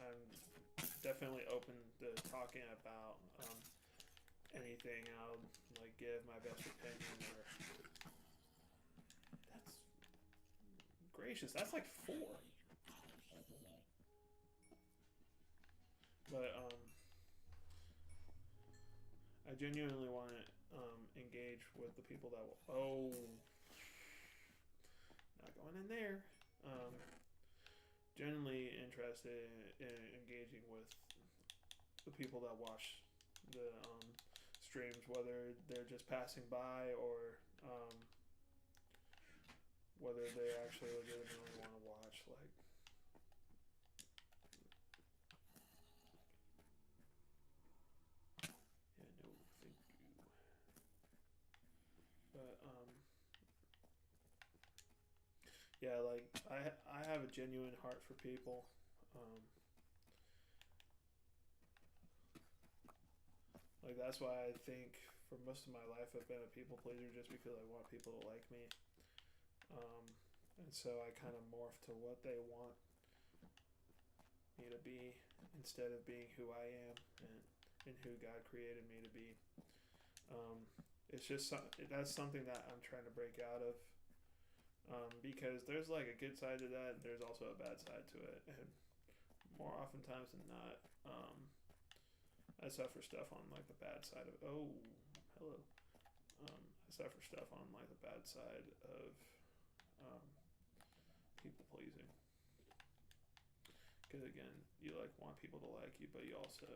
I'm definitely open to talking about anything. I'll like give my best opinion. Or that's gracious. That's like 4. But I genuinely want to engage with the people that will. Oh, not going in there. Genuinely interested in engaging with the people that watch the streams, whether they're just passing by or whether they actually legitimately want to watch. Like, yeah, no, thank you. But yeah, like I have a genuine heart for people. Like that's why I think for most of my life I've been a people pleaser, just because I want people to like me. And so I kind of morph to what they want me to be instead of being who I am and who God created me to be. It's just that's something that I'm trying to break out of. Because there's like a good side to that, and there's also a bad side to it, and more oftentimes than not, I suffer stuff on like the bad side of. Oh, hello. I suffer stuff on like the bad side of people pleasing. Because again, you like want people to like you, but you also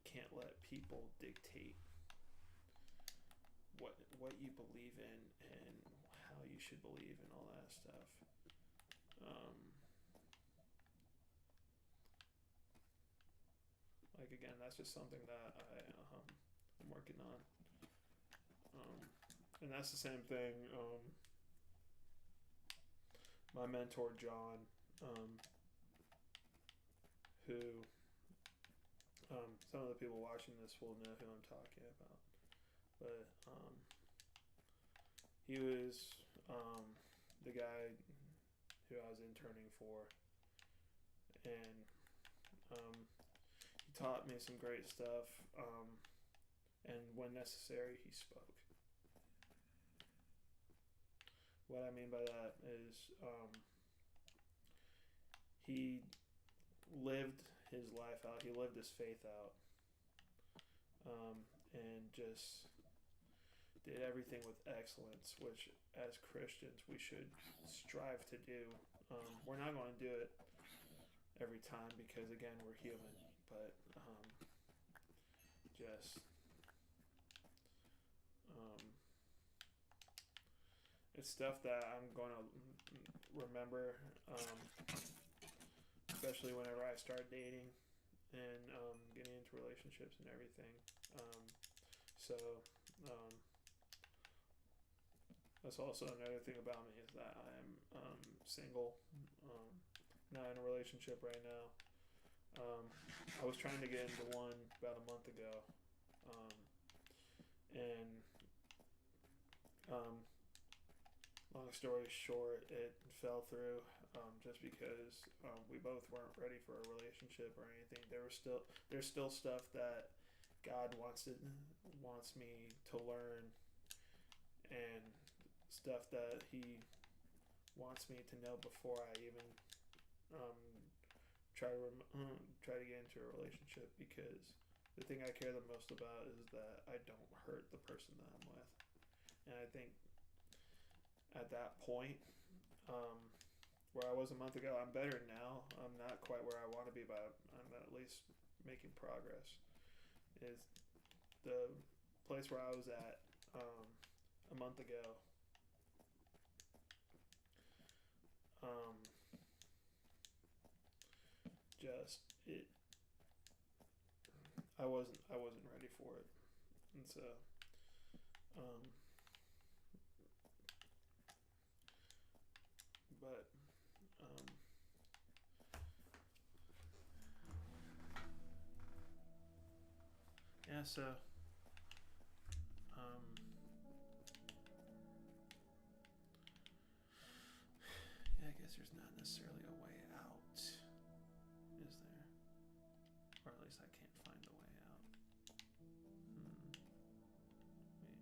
can't let people dictate what you believe in and how you should believe and all that stuff. Like again, that's just something that I'm working on. And that's the same thing. My mentor John, who some of the people watching this will know who I'm talking about, but he was the guy who I was interning for, and he taught me some great stuff. and when necessary, he spoke. What I mean by that is he lived his life out. He lived his faith out, and just did everything with excellence, which as Christians we should strive to do. We're not going to do it every time because again we're human, but just it's stuff that I'm going to remember, especially whenever I start dating and getting into relationships and everything. So that's also another thing about me is that I'm single, not in a relationship right now. I was trying to get into one about a month ago, and long story short, it fell through just because we both weren't ready for a relationship or anything. There's still stuff that God wants me to learn, and stuff that He wants me to know before I even try to get into a relationship. Because the thing I care the most about is that I don't hurt the person that I'm with, and I think at that point, where I was a month ago, I'm better now. I'm not quite where I want to be, but I'm at least making progress. Is the place where I was at a month ago. Just it. I wasn't ready for it, and so. But yeah, so yeah, I guess there's not necessarily a way out, is there? Or at least I can't find a way out. Wait.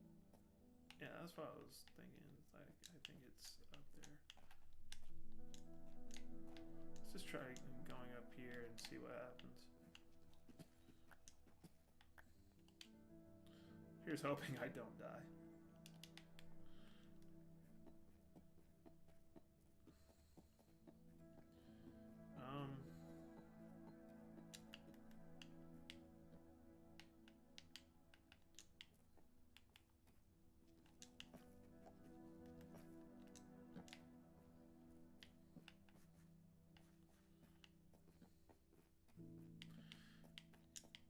Yeah, that's what I was thinking. Like, I think it's up there. Let's just try going up here and see what happens. Here's hoping I don't die.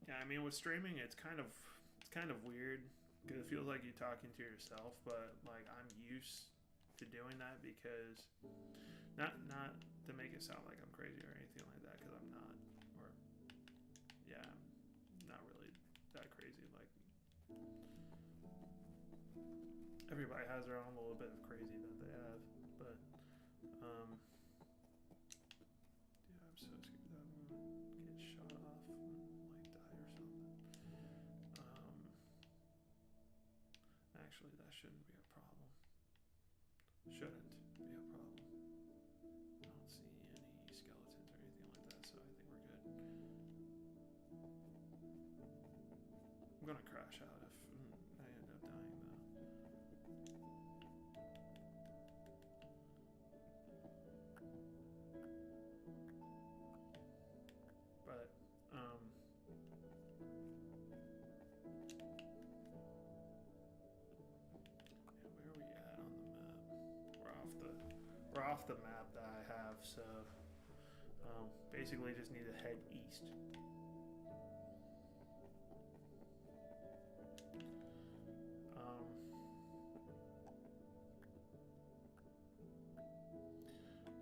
Yeah, I mean, with streaming, it's kind of weird because it feels like you're talking to yourself, but like I'm used to doing that because not to make it sound like I'm crazy or anything like that, because I'm not, or yeah, I'm not really that crazy. Like everybody has their own little bit of crazy that they have, but yeah, I'm so scared that I'm gonna get shot off and like die or something. Actually, that shouldn't be a problem. Shouldn't be a problem. I don't see any skeletons or anything like that, so I think we're good. I'm gonna crash out if I end up dying, though. But where are we at on the map? We're off the map that I have, so basically just need to head east.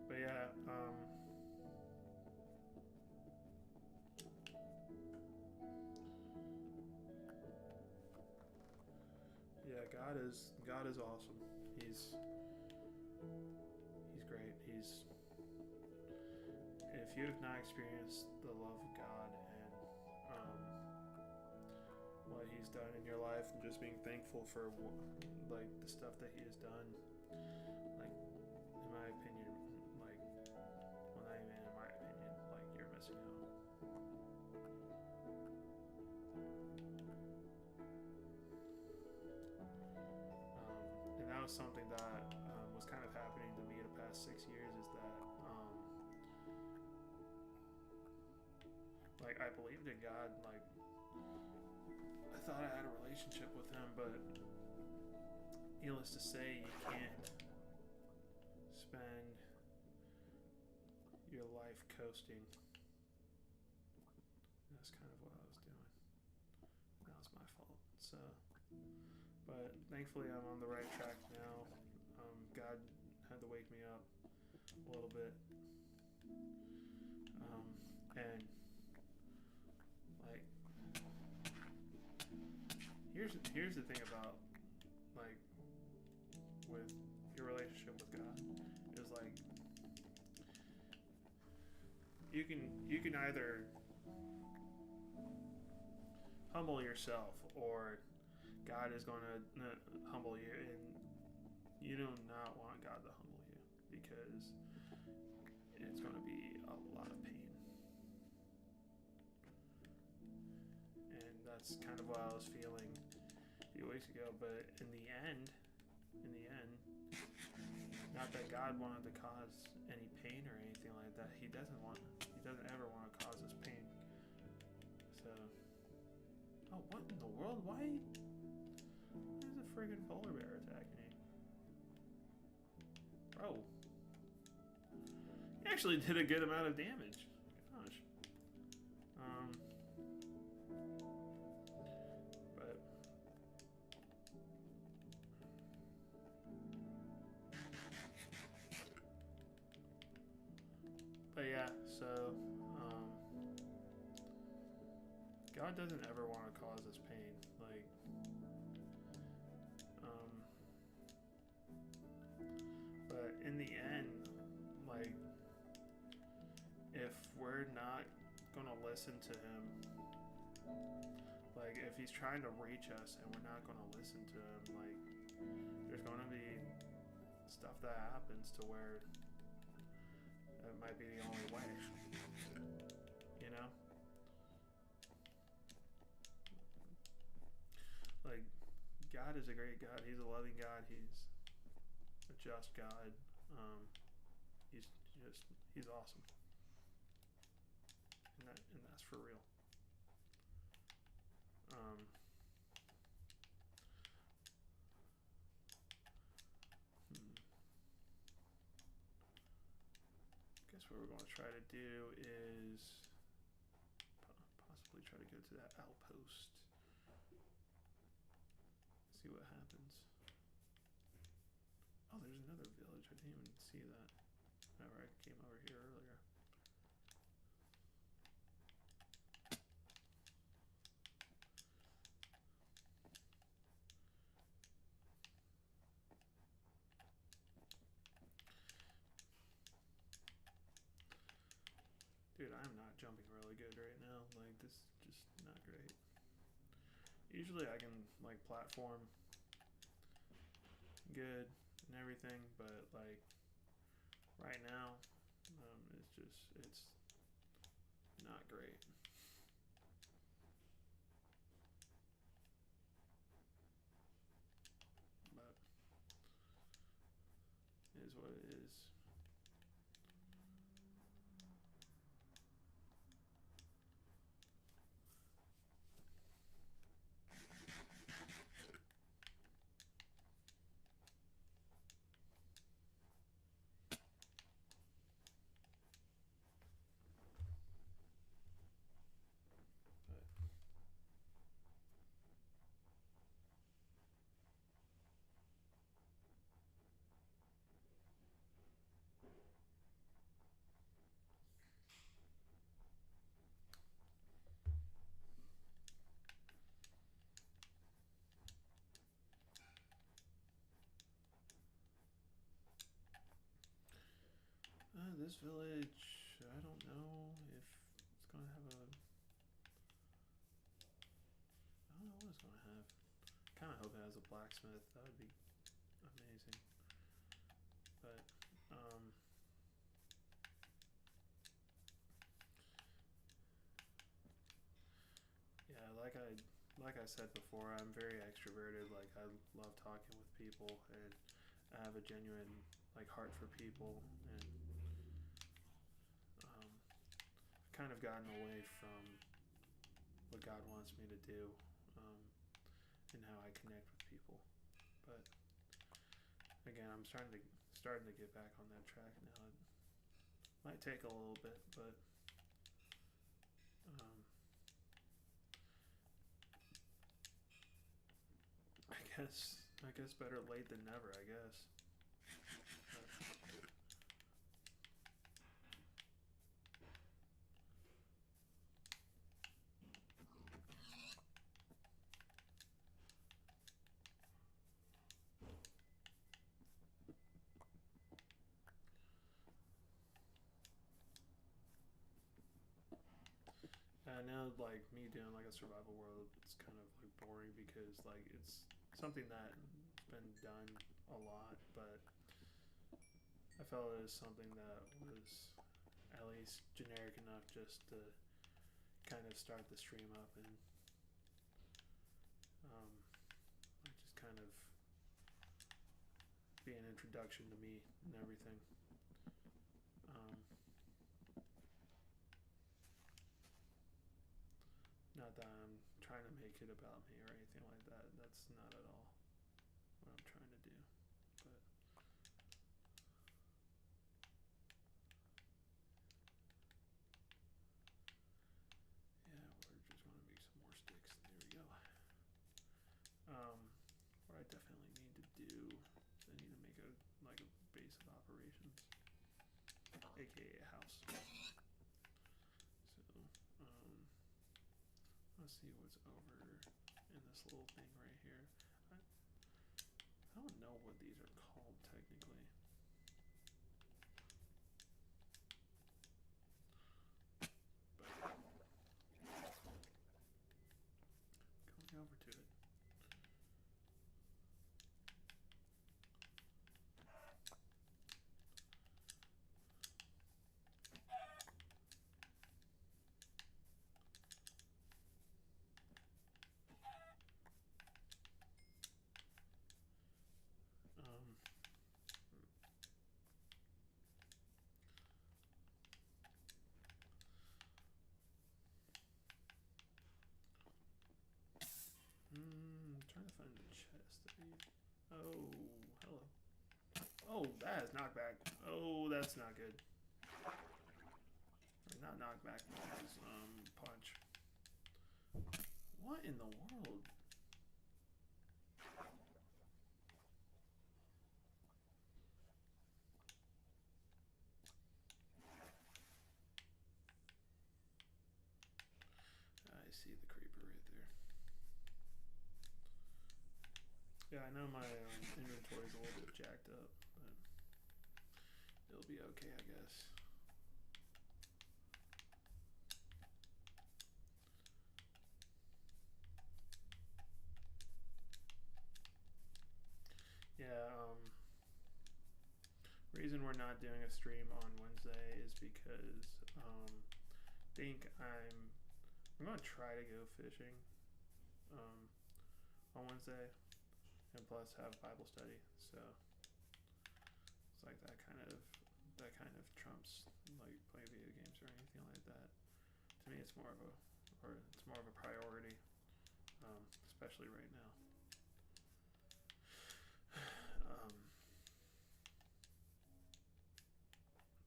But yeah, yeah, God is awesome. He's great. If you have not experienced the love of God and what he's done in your life and just being thankful for like the stuff that he has done. Like, in my opinion, like, well, not even in my opinion, like, you're missing out. And that was something that was kind of happening to me the past 6 years, is that like, I believed in God. Like, I thought I had a relationship with him, but needless to say, you can't spend your life coasting. That's kind of what I was doing. That was my fault. So, but thankfully I'm on the right track now. God had to wake me up a little bit. And like, here's the thing about, like, with your relationship with God, is like, you can either humble yourself, or God is going to humble you, and you do not want God to humble you, because it's going to be a lot of pain. And that's kind of what I was feeling a few weeks ago. But in the end, not that God wanted to cause any pain or anything like that. He doesn't ever want to cause us pain. So, oh, what in the world? Why is a friggin' polar bear attacking me? Bro. He actually did a good amount of damage. Gosh. But yeah, so God doesn't ever want to cause us pain. Like, but in the end, like, if we're not gonna listen to him, like, if he's trying to reach us and we're not gonna listen to him, like, there's gonna be stuff that happens to where it might be the only way, you know? Like, God is a great God. He's a loving God. He's a just God. He's awesome. And that's for real. Guess what we're going to try to do is possibly try to go to that outpost. See what happens. Oh, there's another village. I didn't even see that whenever I came over here earlier. Dude, I'm not jumping really good right now. Like, this is just not great. Usually I can, like, platform good and everything, but, like, right now, it's not great. But it is what it is. This village, I don't know if it's gonna have a, I don't know was gonna have. Kind of hope it has a blacksmith. That would be amazing. But yeah, like I said before, I'm very extroverted. Like I love talking with people, and I have a genuine like heart for people, and kind of gotten away from what God wants me to do, and how I connect with people. But again, I'm starting to get back on that track now. It might take a little bit, but um, I guess better late than never. I guess. I know, like me doing like a survival world, it's kind of like boring because like it's something that's been done a lot, but I felt it was something that was at least generic enough just to kind of start the stream up and like just kind of be an introduction to me and everything. Um, Not that I'm trying to make it about me or anything like that. That's not at all what I'm trying to do. But yeah, we're just going to make some more sticks. There we go. What I definitely need to do is I need to make a base of operations, aka a house. So let's see what's over in this little thing right here. I don't know what these are called technically. But going over to it. Trying to find the chest. Oh, hello. Oh, that is knockback. Oh, that's not good. Or not knockback, that is punch. What in the world? I see the creeper right there. Yeah, I know my inventory's a little bit jacked up, but it'll be okay, I guess. Yeah, reason we're not doing a stream on Wednesday is because think I'm gonna try to go fishing on Wednesday, and plus have Bible study. So it's like that kind of trumps like playing video games or anything like that. To me, it's more of a priority, especially right now.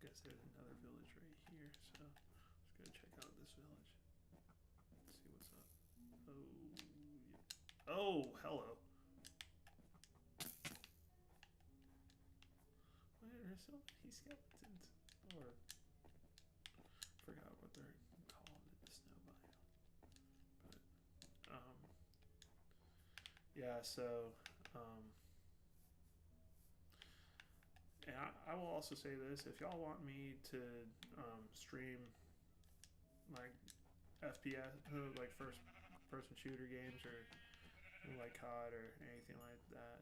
Guess there's another village right here, so let's go check out this village. See what's up. Oh, yeah. Oh, hello. Why are there so many skeletons? Or forgot what they're called in the snow biome. But yeah, so and I will also say this: if y'all want me to stream like FPS, like first person shooter games, or like COD or anything like that,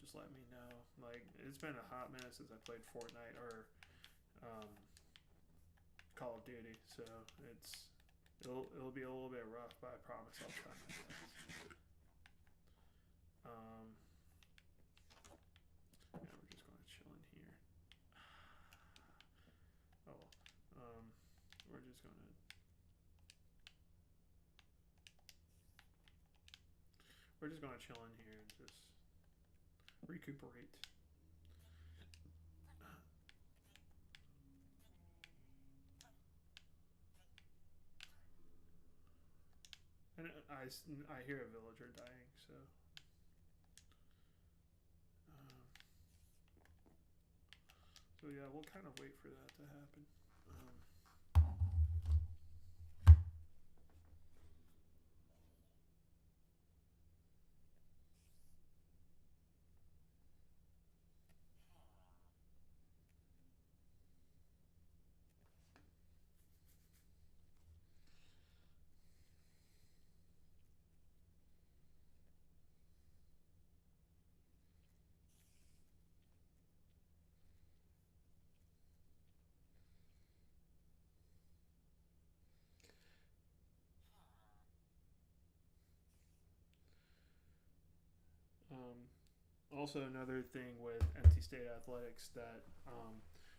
just let me know. Like, it's been a hot minute since I played Fortnite or um, Call of Duty, so it'll be a little bit rough, but I promise I'll try my best. Yeah, we're just gonna chill in here. Oh, we're just gonna chill in here and just recuperate. And I hear a villager dying, so. Um, so yeah, we'll kind of wait for that to happen. Also, another thing with NC State athletics that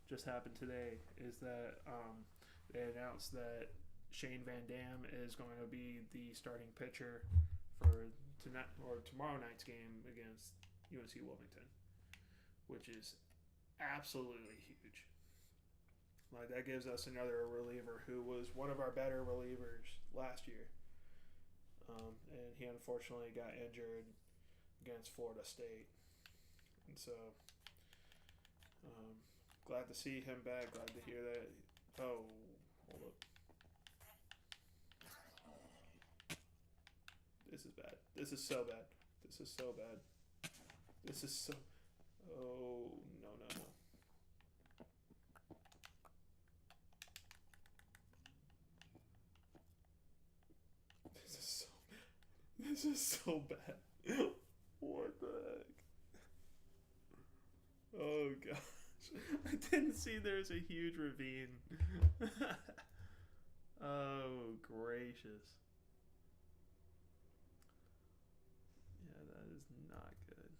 just happened today is that they announced that Shane Van Dam is going to be the starting pitcher for tonight or tomorrow night's game against UNC Wilmington, which is absolutely huge. Like, that gives us another reliever who was one of our better relievers last year, and he unfortunately got injured against Florida State, and so glad to see him back. Glad to hear that. Oh, hold up. This is bad. This is so bad. This is so bad. This is so. Oh, no, no, no. This is so bad. This is so bad. What the heck? Oh, gosh. I didn't see there's a huge ravine. Oh, gracious. Yeah, that is not good.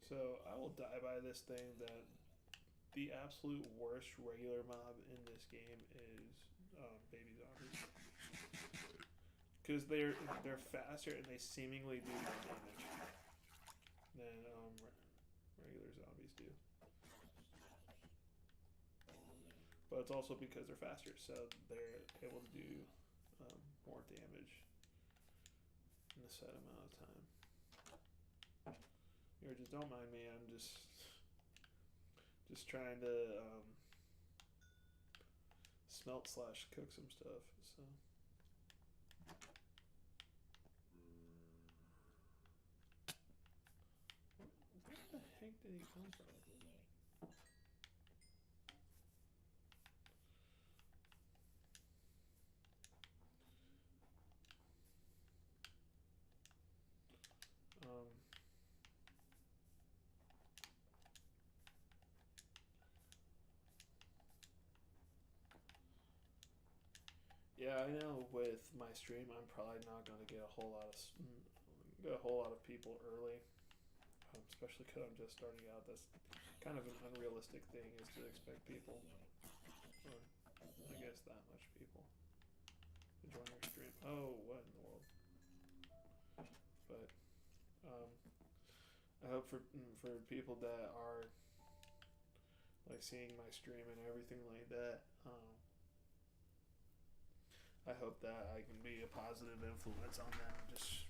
So I will die by this thing that the absolute worst regular mob in this game is baby zombies, because they're faster and they seemingly do more damage than regular zombies do. But it's also because they're faster, so they're able to do more damage in a set amount of time. Here, just don't mind me. I'm just trying to smelt / cook some stuff. So. Where the heck did he come from? Yeah, I know. With my stream, I'm probably not going to get a whole lot of people early, especially because I'm just starting out. That's kind of an unrealistic thing, is to expect people, or I guess that much people. join our stream. Oh, what in the world? But I hope for people that are like seeing my stream and everything like that. I hope that I can be a positive influence on them. Just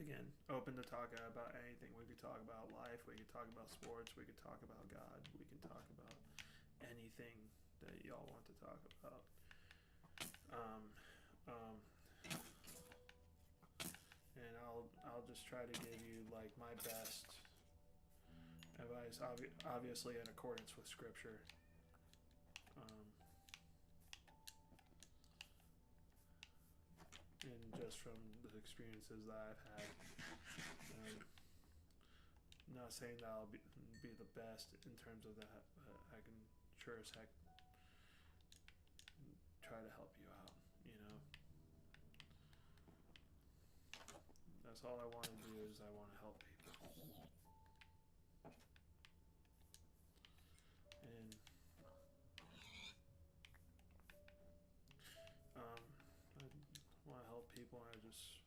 again, open to talk about anything. We could talk about life. We could talk about sports. We could talk about God. We can talk about anything that y'all want to talk about. And I'll just try to give you like my best advice, obviously in accordance with Scripture. And just from the experiences that I've had. I'm not saying that I'll be the best in terms of that. I can sure as heck try to help you out, you know. That's all I want to do is I want to help people. And I want to help people, and I just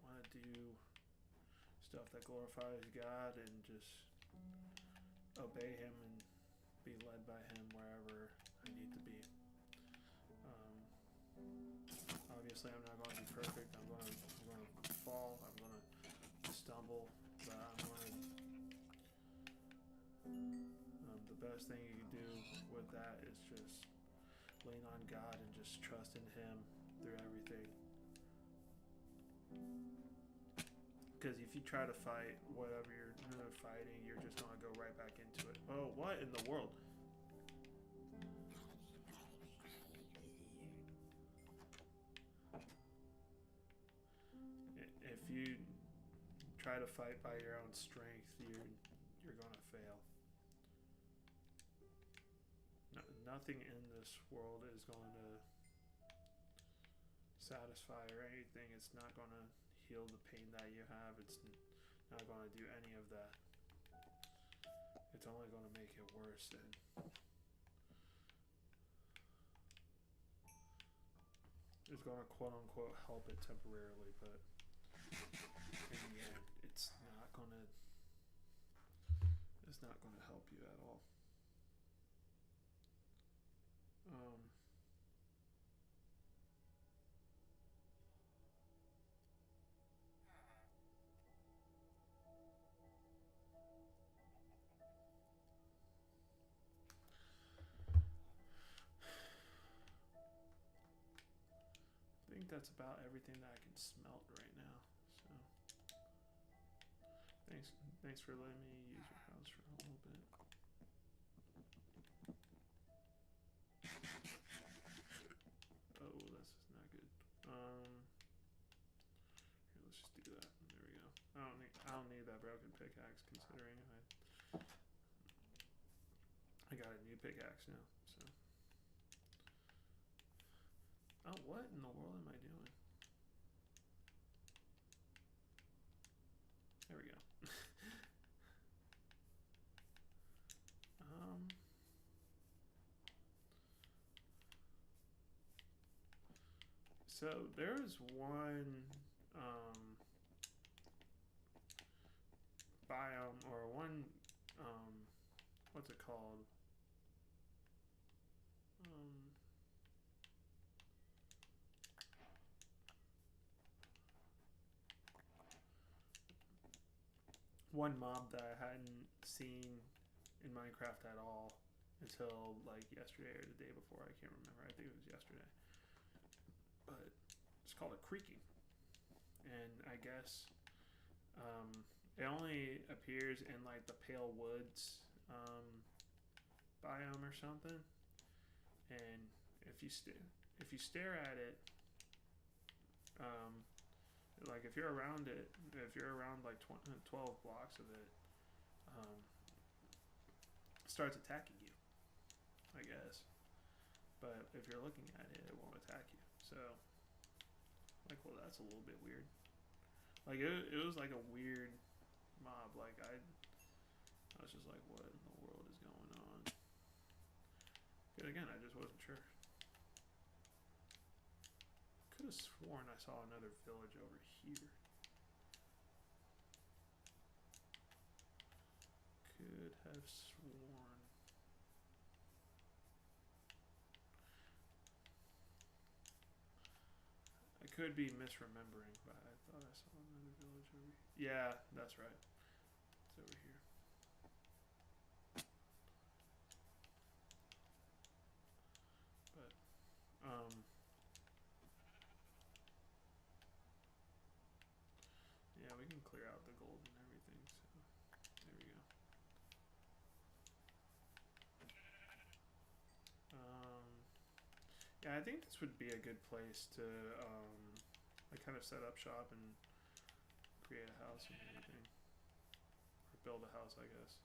want to do stuff that glorifies God and just obey Him and be led by Him wherever I need to be. Obviously, I'm not going to be perfect. I'm going to fall. I'm going to stumble. But I'm going to. The best thing you can do with that is just lean on God and just trust in Him through everything. Because if you try to fight whatever you're fighting, you're just going to go right back into it. Oh, what in the world? If you try to fight by your own strength, you're going to fail. Nothing in this world is going to satisfy or anything. It's not going to heal the pain that you have. It's not going to do any of that. It's only going to make it worse. And it's going to quote unquote help it temporarily, but in the end, it's not going to help you at all. I think that's about everything that I can smelt right now. So thanks for letting me use your house for a little bit. Oh, this is not good. Here, let's just do that. There we go. I don't need that broken pickaxe considering I got a new pickaxe now. So. Oh, what in the world am I doing? There we go. So there's one biome or one what's it called? One mob that I hadn't seen in Minecraft at all until like yesterday or the day before. I can't remember. I think it was yesterday. But it's called a creaking. And I guess it only appears in like the Pale Woods biome or something. And if you stare at it, like if you're around it, if you're around like 12 blocks of it, starts attacking you, I guess. But if you're looking at it, it won't attack you. So, like, well, that's a little bit weird. Like, it was like a weird mob. Like, I was just like, what in the world is going on? But again, I just wasn't sure. could have sworn I saw another village over here. Could have sworn. I could be misremembering, but I thought I saw another village over here. Yeah, that's right. It's over here. But, yeah, we can clear out the gold and everything, so there we go. Yeah, I think this would be a good place to, like, kind of set up shop and create a house and everything. Or build a house, I guess.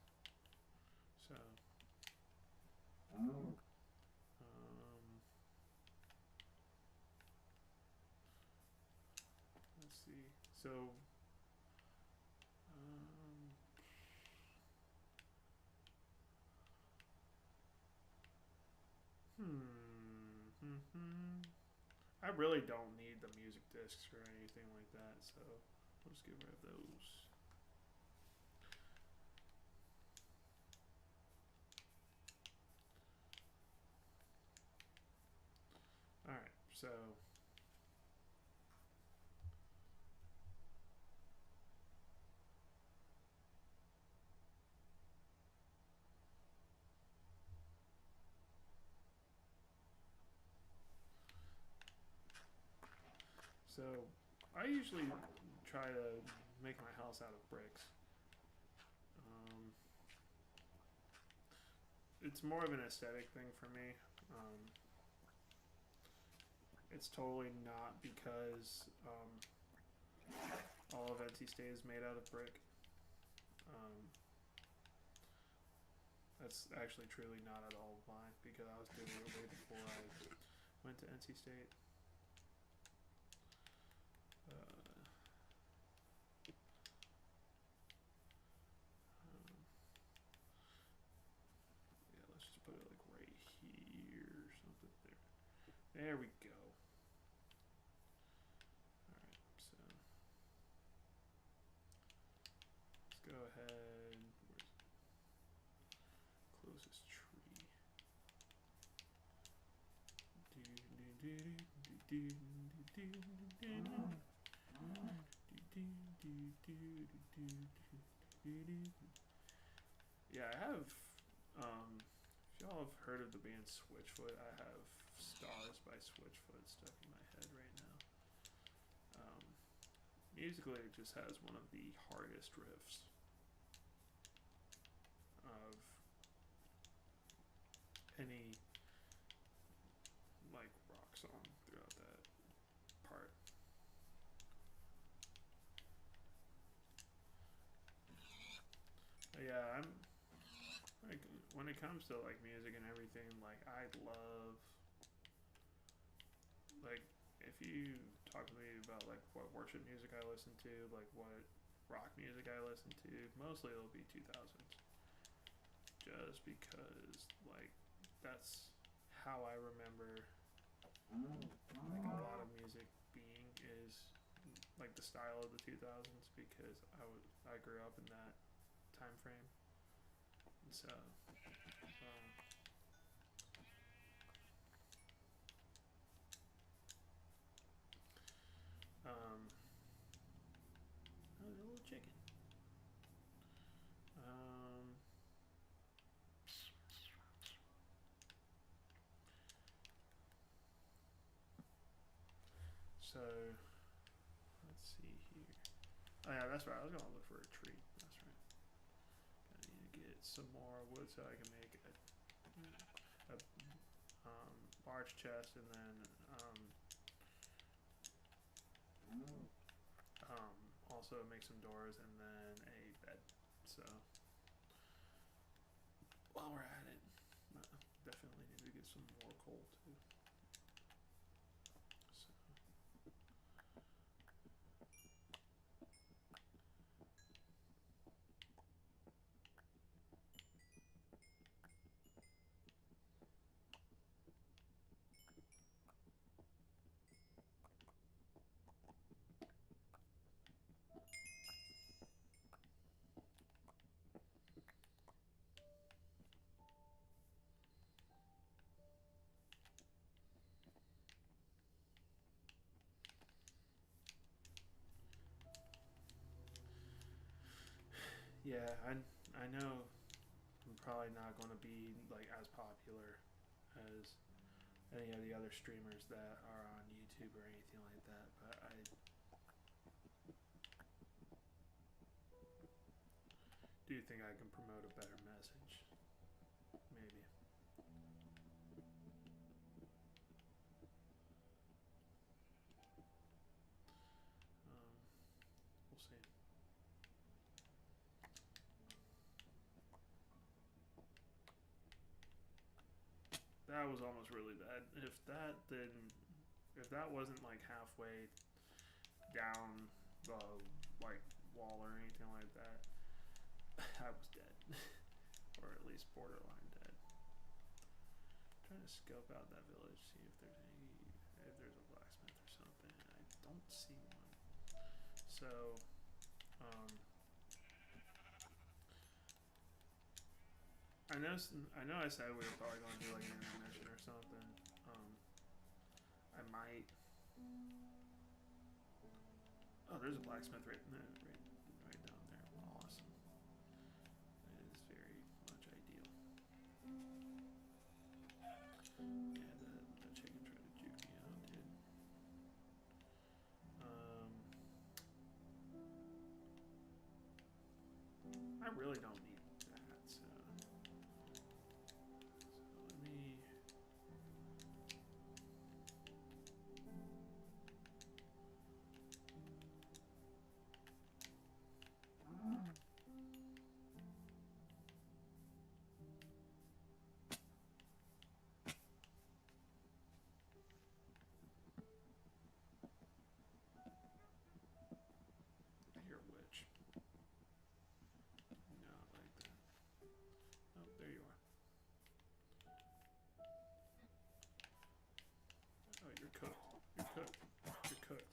So, let's see. So, I really don't need the music discs or anything like that, so we'll just get rid of those. Alright, so I usually try to make my house out of bricks. It's more of an aesthetic thing for me. It's totally not because all of NC State is made out of brick. That's actually truly not at all why, because I was doing it way before I went to NC State. Yeah, let's just put it like right here or something there. There we go. Alright, so let's go ahead. Where's closest tree? Yeah, I have, if y'all have heard of the band Switchfoot, I have Stars by Switchfoot stuck in my head right now. Musically, it just has one of the hardest riffs of any, like, rock song throughout that part. But yeah, I'm like, when it comes to like music and everything, like I love, like, if you talk to me about like what worship music I listen to, like what rock music I listen to, mostly it'll be 2000s. Just because like that's how I remember like a lot of music being is like the style of the 2000s, because I grew up in that time frame. And so oh, there's a little chicken. So let's see here. Oh yeah, that's right. I was gonna look for a tree. That's right. I need to get some more wood so I can make a large chest, and then also make some doors and then a bed. So while we're at it, definitely need to get some more coal too. Yeah, I know I'm probably not going to be like as popular as any of the other streamers that are on YouTube or anything like that, but I do think I can promote a better message. Maybe. We'll see. That was almost really bad. If that wasn't like halfway down the like wall or anything like that, I was dead, or at least borderline dead. I'm trying to scope out that village, see if there's a blacksmith or something. I don't see one. So, I know. I said we were probably going to do like an intermission or something. I might. Oh, there's a blacksmith right down there. Awesome. That is very much ideal. Yeah, the chicken tried to juke me out, dude. I really don't need that, so let me. Here, witch. Not like that. Oh, there you are. Oh, you're cooked. You're cooked. You're cooked.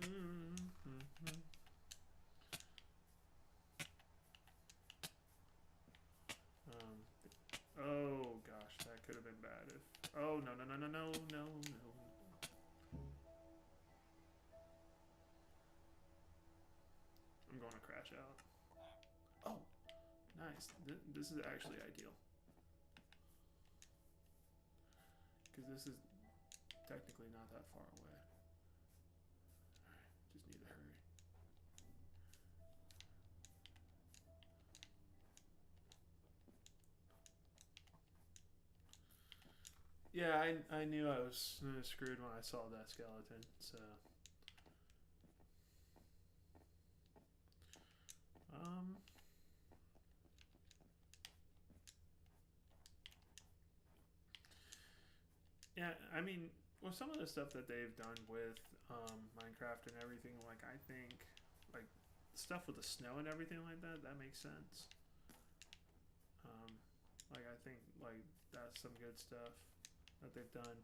Mm-hmm. Oh gosh, that could have been bad if. Oh no. I'm going to crash out. Oh, nice. This is actually ideal. Because this is technically not that far away. Alright, just need to hurry. Yeah, I knew I was screwed when I saw that skeleton, so. Yeah, I mean, with some of the stuff that they've done with Minecraft and everything, like I think, like stuff with the snow and everything like that, that makes sense. Like I think like that's some good stuff that they've done.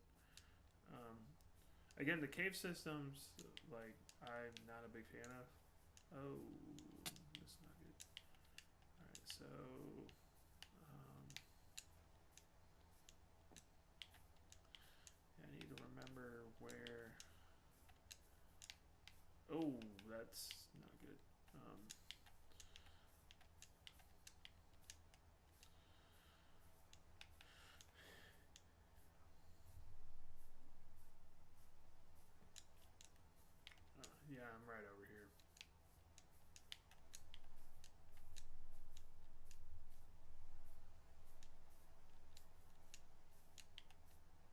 Again, the cave systems, like I'm not a big fan of. Oh, that's not good. All right, so. I need to remember where. Oh, that's not good. Yeah, I'm right over here.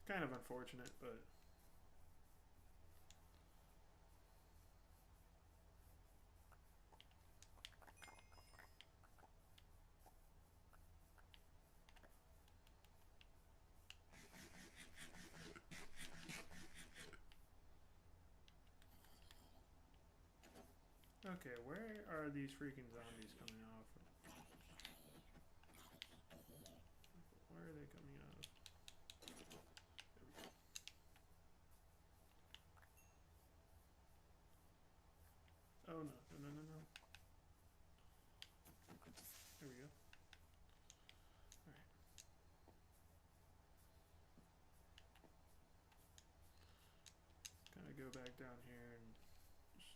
Kind of unfortunate, but. Okay, where are these freaking zombies coming off of? Where are they coming out of? There we go. Oh no. There we go. Alright. go back down here and just...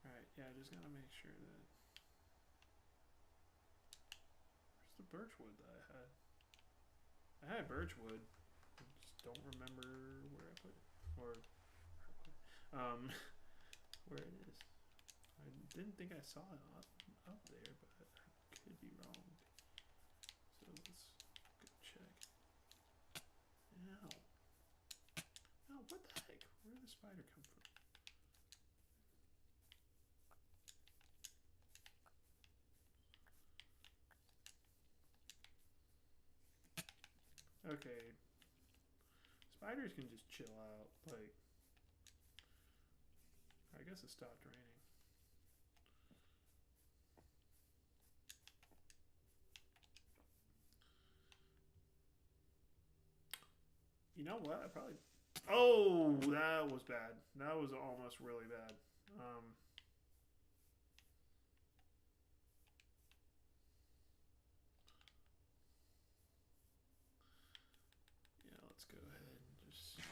Alright, yeah, I just gotta make sure that... Where's the birchwood that I had? I had birchwood. I just don't remember where I put it. Or... where it is. I didn't think I saw it up there, but I could be wrong. So let's go check. Ow. Ow, what the heck? Where did the spider come from? Okay. Spiders can just chill out. Like, I guess it stopped raining. You know what? I probably... Oh, that was bad. That was almost really bad. Yeah, let's go ahead and just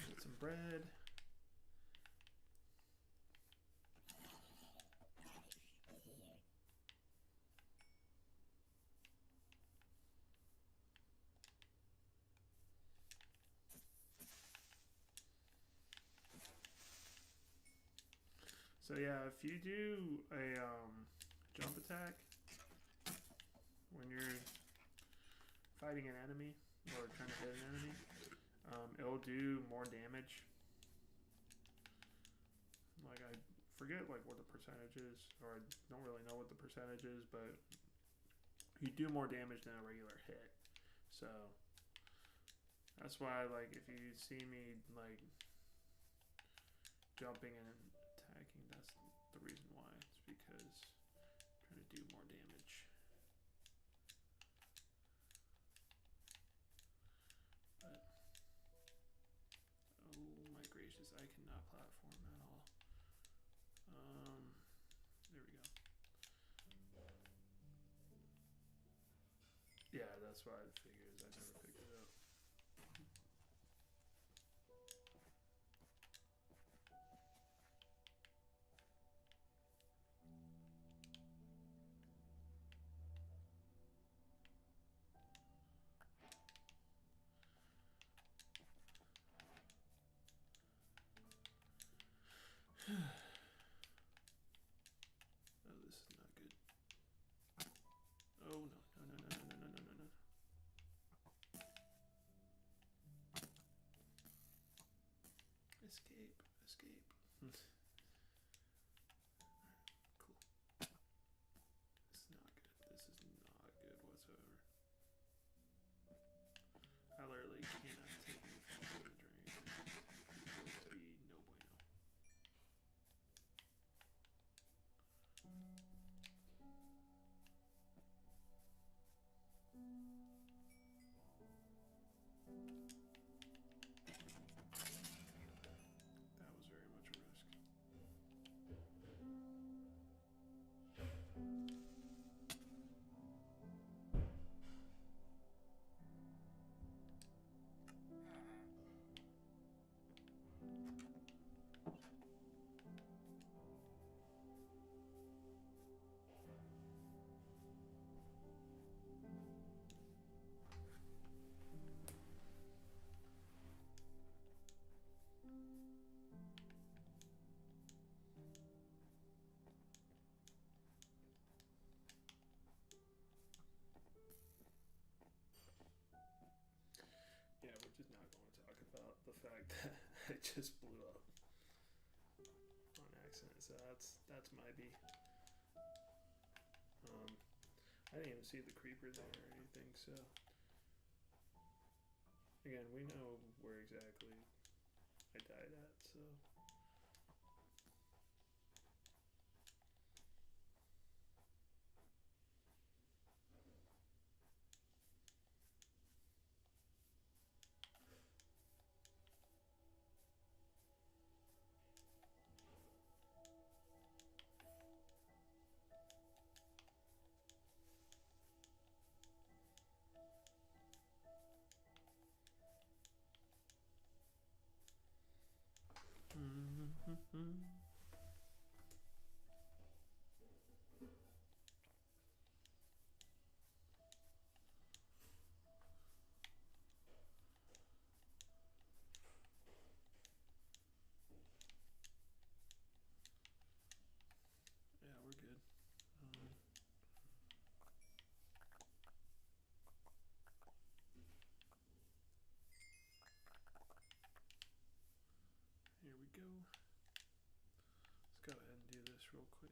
get some bread. So yeah, if you do a jump attack when you're fighting an enemy or trying to hit an enemy, it'll do more damage. Like, I forget like what the percentage is, or I don't really know what the percentage is, but you do more damage than a regular hit. So that's why, like, if you see me like jumping and attacking, that's the reason why. It's because I'm trying to do more damage. But oh my gracious, I cannot platform at all. There we go. Yeah, that's why I figured. I never picked it up. Oh, this is not good. Oh, no, no, no, no, no, no, no, no, no. Escape, escape. Alright, cool. This is not good. This is not good whatsoever. I literally cannot take anything from the drain. It's going to be no bueno. That was very much a risk. Yeah, we're just not going to talk about the fact that I just blew up on accident. So that's my B. I didn't even see the creeper there or anything. So again, we know where exactly I died at. So. Mm. Yeah, we're good. Here we go. Let's go ahead and do this real quick.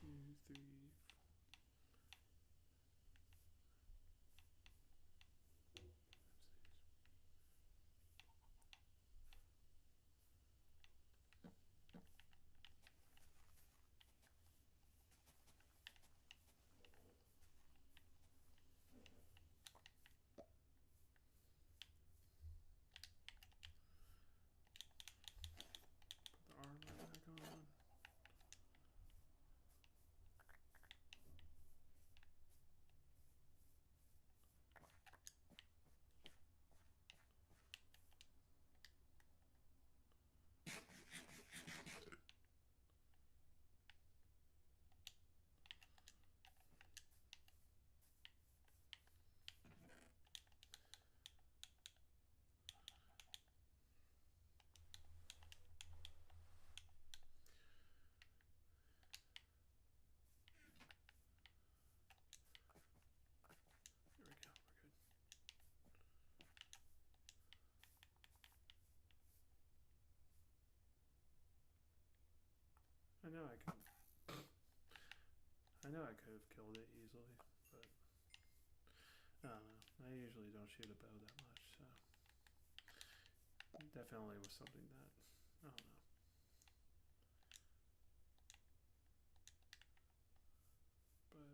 Two, three, put the armor back on. There we go. We're good. I know I could. I know I could have killed it easily, but I don't know. I usually don't shoot a bow that much, so it definitely was something that I don't know. But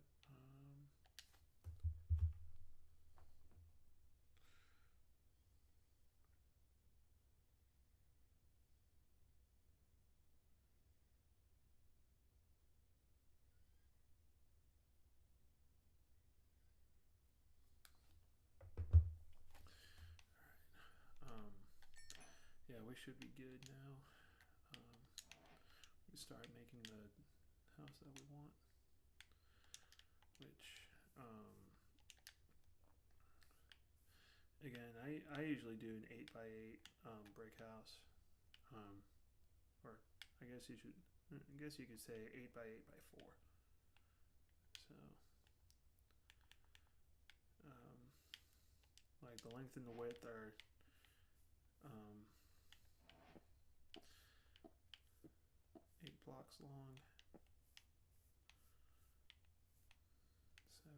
yeah, we should be good now. We start making the house that we want, which again, I usually do an 8x8 brick house, or I guess you should. I guess you could say 8x8x4. So, like the length and the width are 8 blocks long. 7,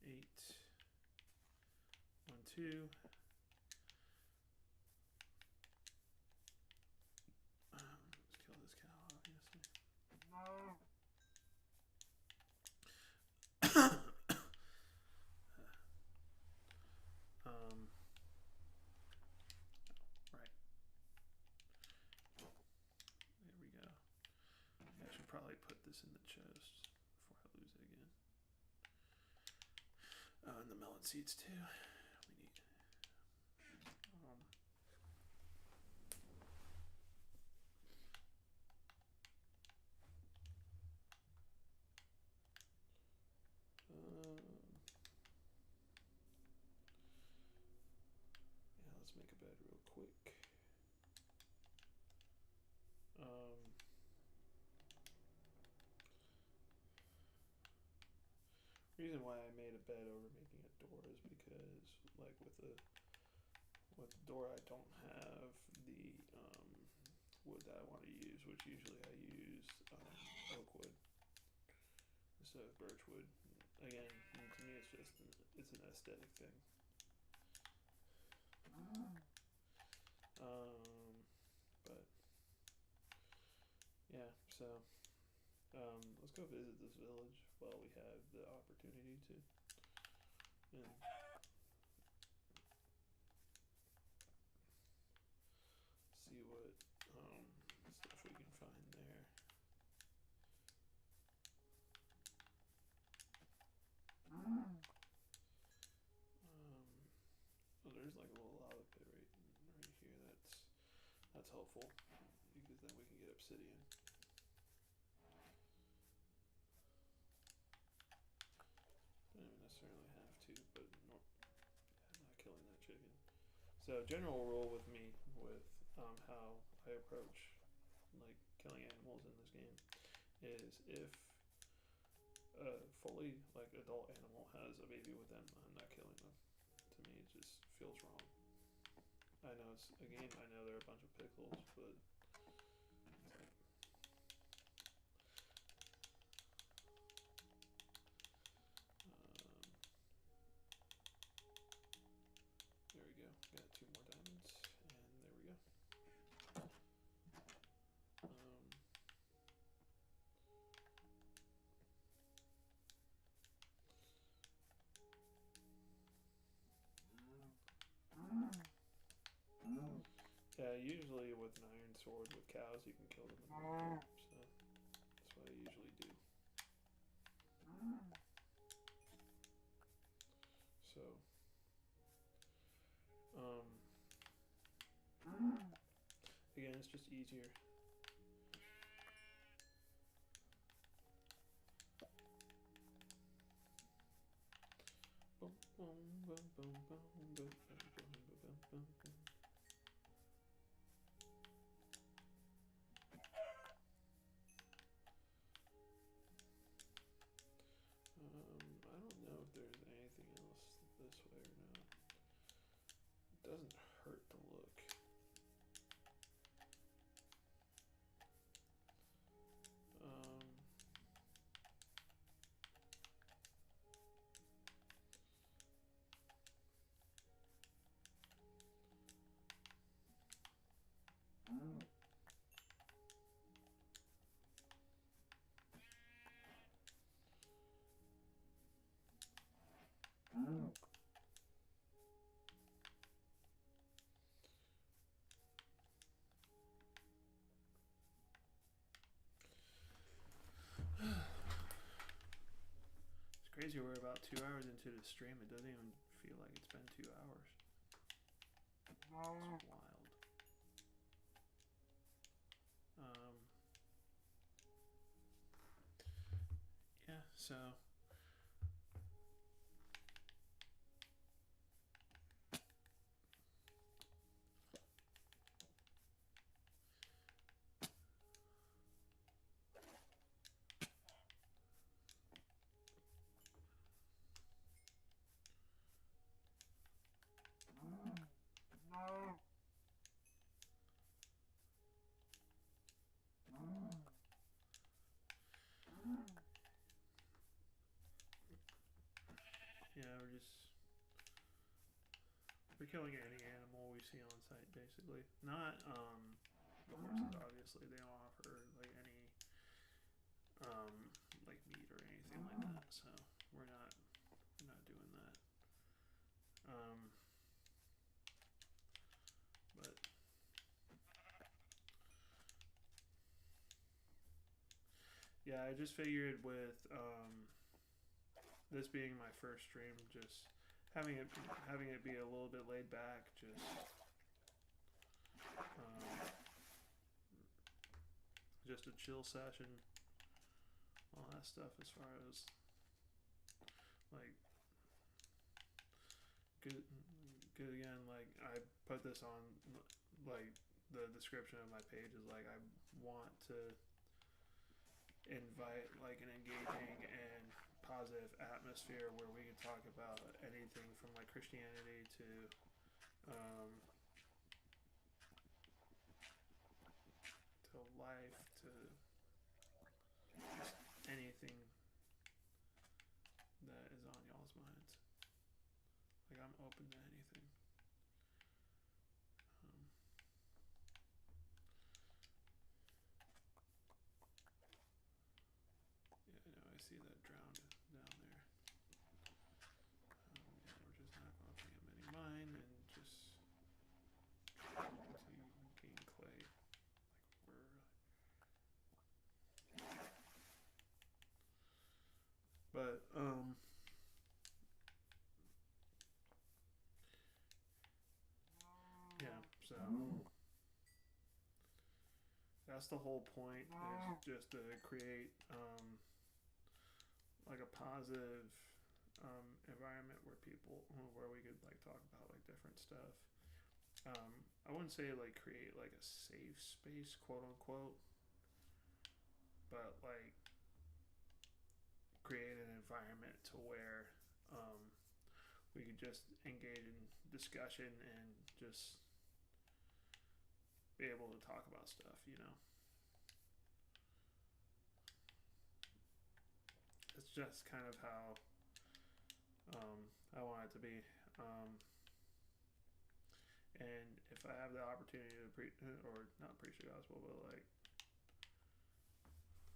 8, 1, 2. Let's kill this cow, obviously. Right. There we go. I should probably put this in the chest before I lose it again. Oh, and the melon seeds too. We need. Yeah, let's make a bed real quick. Reason why I made a bed over making a door is because, like, with the door, I don't have the wood that I want to use, which usually I use oak wood instead of birch wood. Again, to me, it's just it's an aesthetic thing. But yeah, so let's go visit this village while we have the opportunity to, and see what stuff we can find there. helpful because then we can get obsidian. Don't even necessarily have to, but no, I'm not killing that chicken. So general rule with me with how I approach like killing animals in this game is if a fully like adult animal has a baby with them, I'm not killing them. To me, it just feels wrong. I know it's a game. I know they're a bunch of pixels, but it's like, there we go. Got 2 more diamonds, and there we go. Yeah, usually with an iron sword with cows, you can kill them in one hit, so that's what I usually do. So, again, it's just easier. Boom, boom, boom, boom, boom, boom, boom, boom, boom, boom, boom. I don't know if there's anything else this way or not. It doesn't hurt to look. It's crazy we're about 2 hours into the stream. It doesn't even feel like it's been 2 hours. It's wild. Yeah, so yeah, we're killing any animal we see on site, basically. Not the horses, obviously. They don't offer like any like meat or anything like that. So we're not doing that. But yeah, I just figured with this being my first stream, just having it be a little bit laid back, just a chill session, all that stuff. As far as like good again, like I put this on like the description of my page is like I want to invite like an engaging and positive atmosphere where we can talk about anything from like Christianity to life to just anything that is on y'all's minds. Like I'm open to anything. Yeah, I know. I see that drowned down there. Yeah, we're just not going to pay him any mind and just continue to gain clay. But yeah, so that's the whole point. Is just to create like a positive environment where people, where we could like talk about like different stuff. I wouldn't say like create like a safe space, quote unquote, but like create an environment to where we could just engage in discussion and just be able to talk about stuff, you know. It's just kind of how I want it to be. And if I have the opportunity to preach, or not preach the gospel, but like,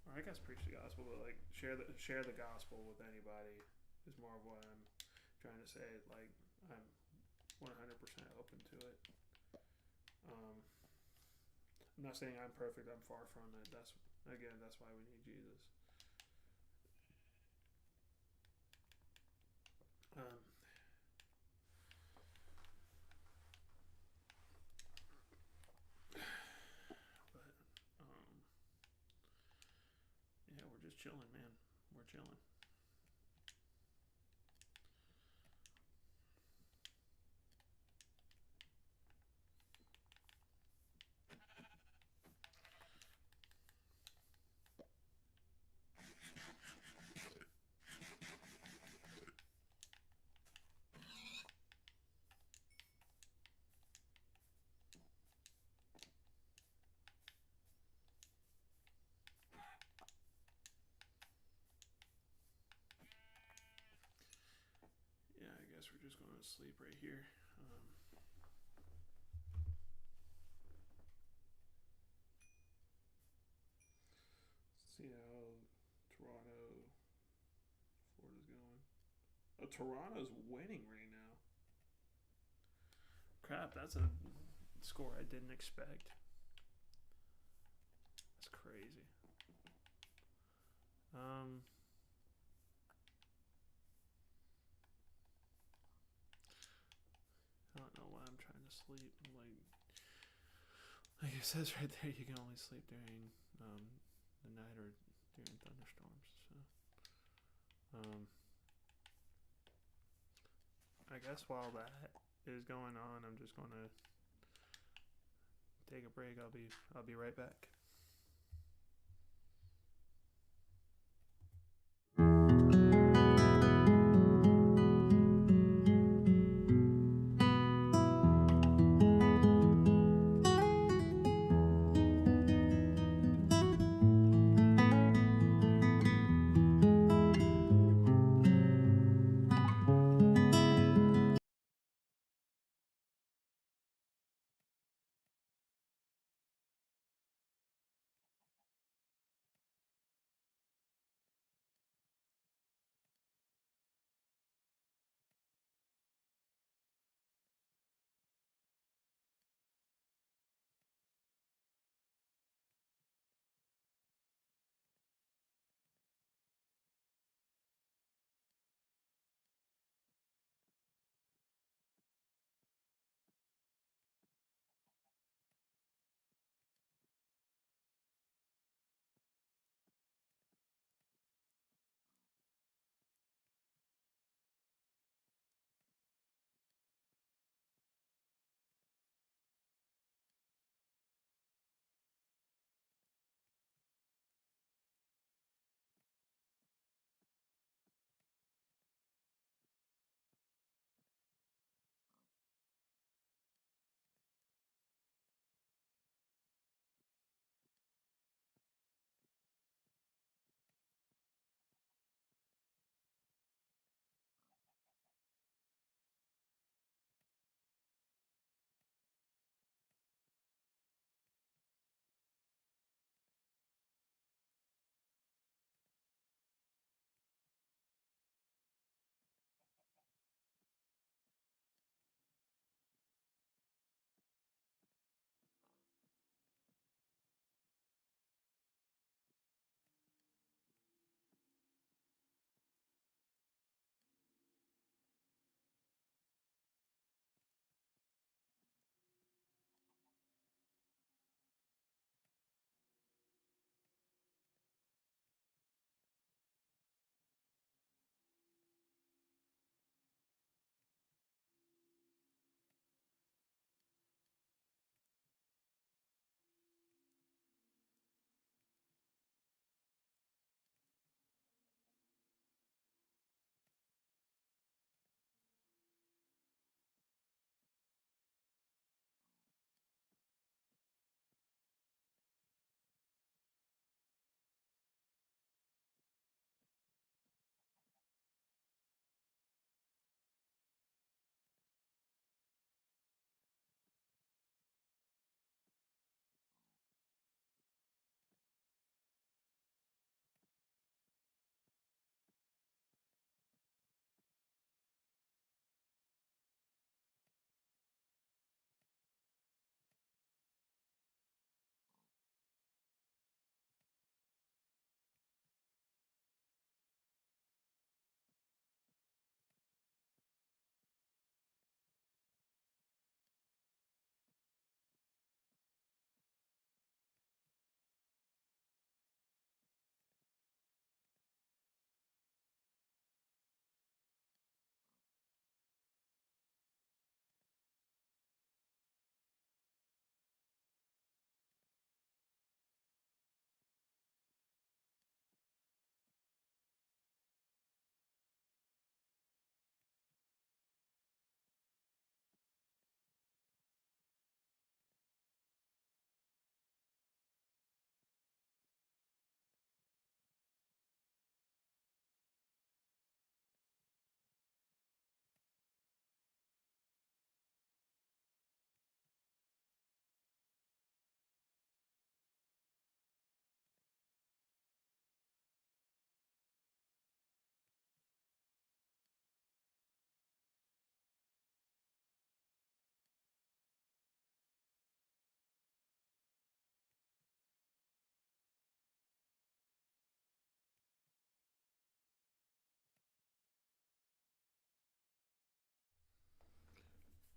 or I guess preach the gospel, but like share the gospel with anybody is more of what I'm trying to say. Like, I'm 100% open to it. I'm not saying I'm perfect. I'm far from it. That's why we need Jesus. Um, but yeah, we're just chilling, man. We're chilling. Yeah, I guess we're just going to sleep right here. See how Toronto, Florida's going. Oh, Toronto's winning right now. Crap, that's a score I didn't expect. That's crazy. I don't know why I'm trying to sleep. Like it says right there, you can only sleep during the night or during thunderstorms. So, I guess while that is going on, I'm just gonna take a break. I'll be right back.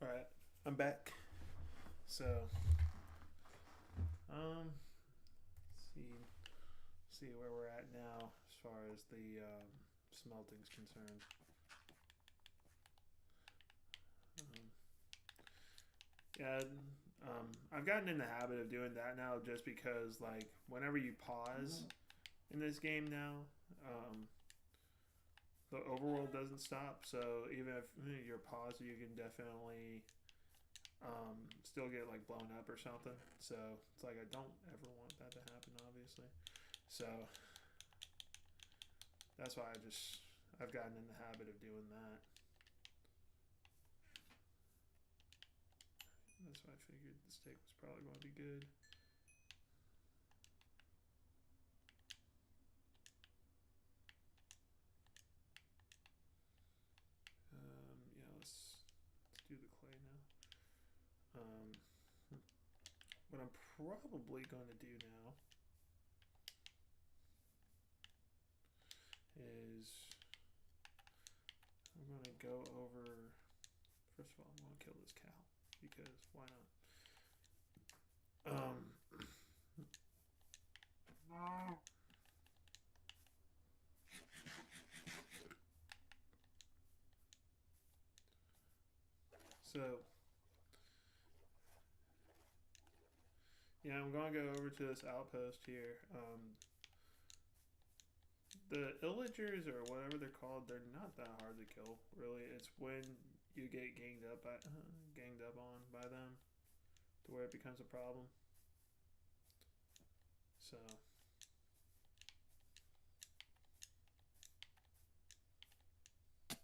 All right, I'm back. So, see see where we're at now as far as the smelting's concerned. Um, yeah, I've gotten in the habit of doing that now, just because like whenever you pause in this game now, the overworld doesn't stop. So even if you're paused, you can definitely still get like blown up or something. So it's like I don't ever want that to happen, obviously. So that's why I've gotten in the habit of doing that. That's why I figured the steak was probably going to be good. Yeah, let's do the clay now. What I'm probably going to do now is I'm going to go over. First of all, I'm going to kill this cow because why not? So yeah, I'm going to go over to this outpost here. The illagers, or whatever they're called, they're not that hard to kill, really. It's when you get ganged up on by them to where it becomes a problem. So let's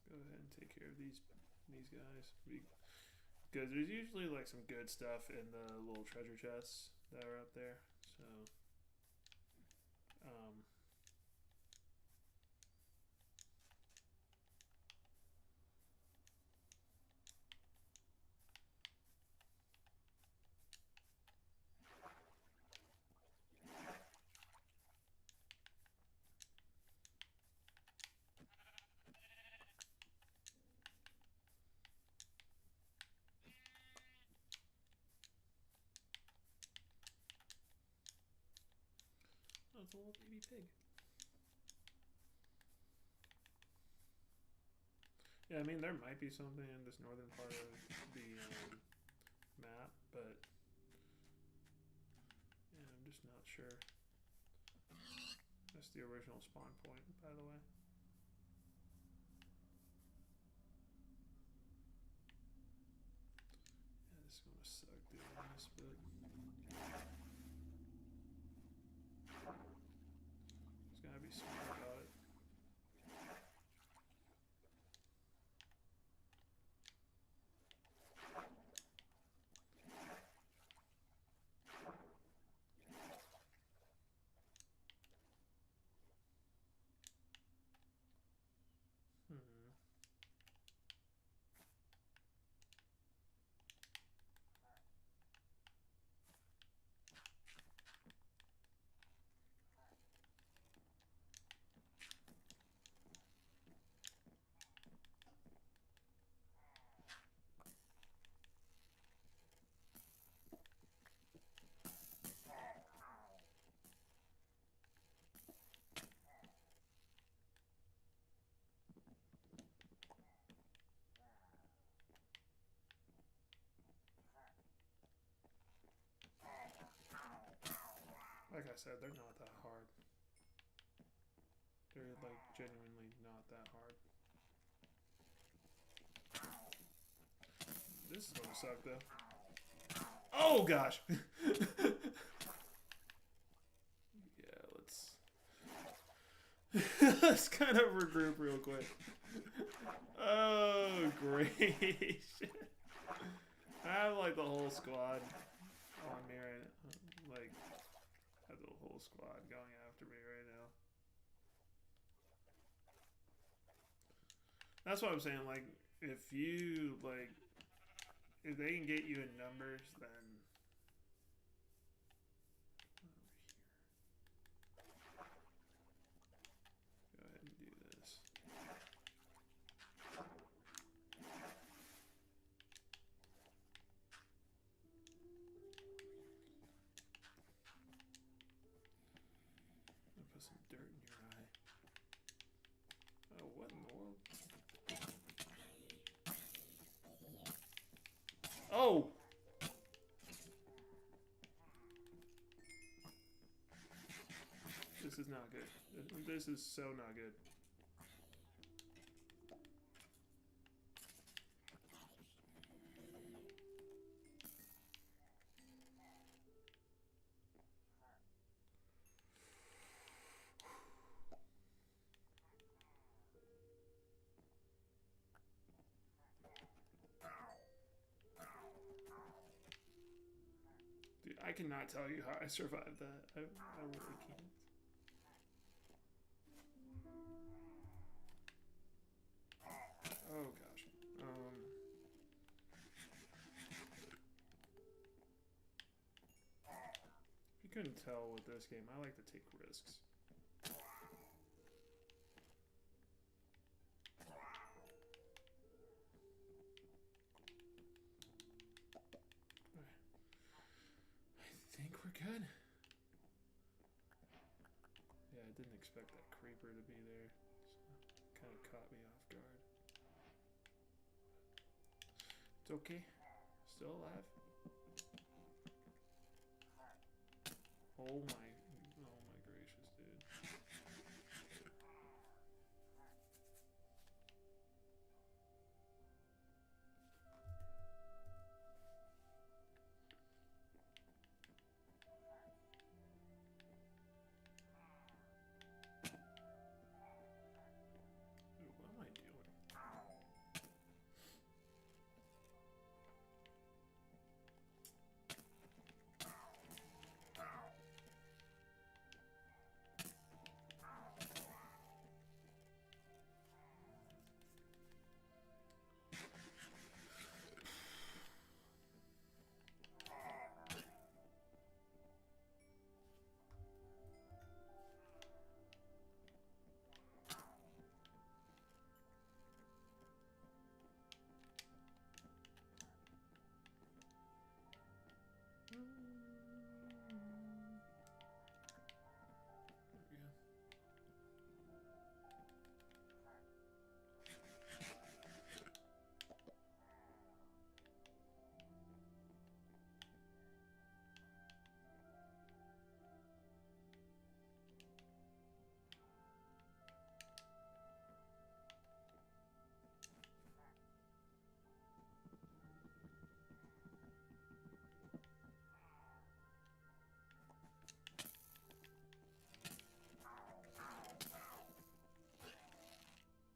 go ahead and take care of these guys, because there's usually like some good stuff in the little treasure chests that are up there. So oh, it's a little baby pig. Yeah, I mean there might be something in this northern part of the map, but yeah, I'm just not sure. That's the original spawn point, by the way. Yeah, this is gonna suck doing this, but just gotta be smart about it. Like I said, they're not that hard. They're like genuinely not that hard. This is gonna suck though. Oh gosh! Yeah, let's kind of regroup real quick. Oh great! I have like the whole squad on me right now. Like, I have the whole squad going after me right now. That's what I'm saying. Like, if you like, if they can get you in numbers, then go ahead and do this. Oh! This is not good. This is so not good. Dude, I cannot tell you how I survived that. I really can't. Oh gosh. If you couldn't tell with this game, I like to take risks. I think we're good. Yeah, I didn't expect that creeper to be there. So kind of caught me off guard. It's okay. Still alive. Oh my gracious, dude. Dude, what am I doing?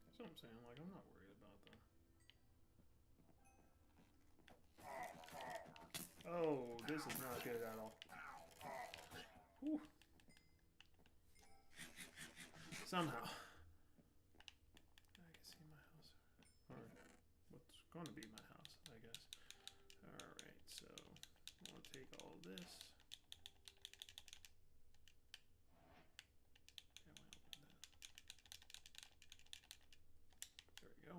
That's what I'm saying. Like, I'm not worried about that. Oh, this is not good at all. Whew. Somehow. I can see my house. Or what's going to be my house, I guess. Alright, so I'll take all of this. There we go.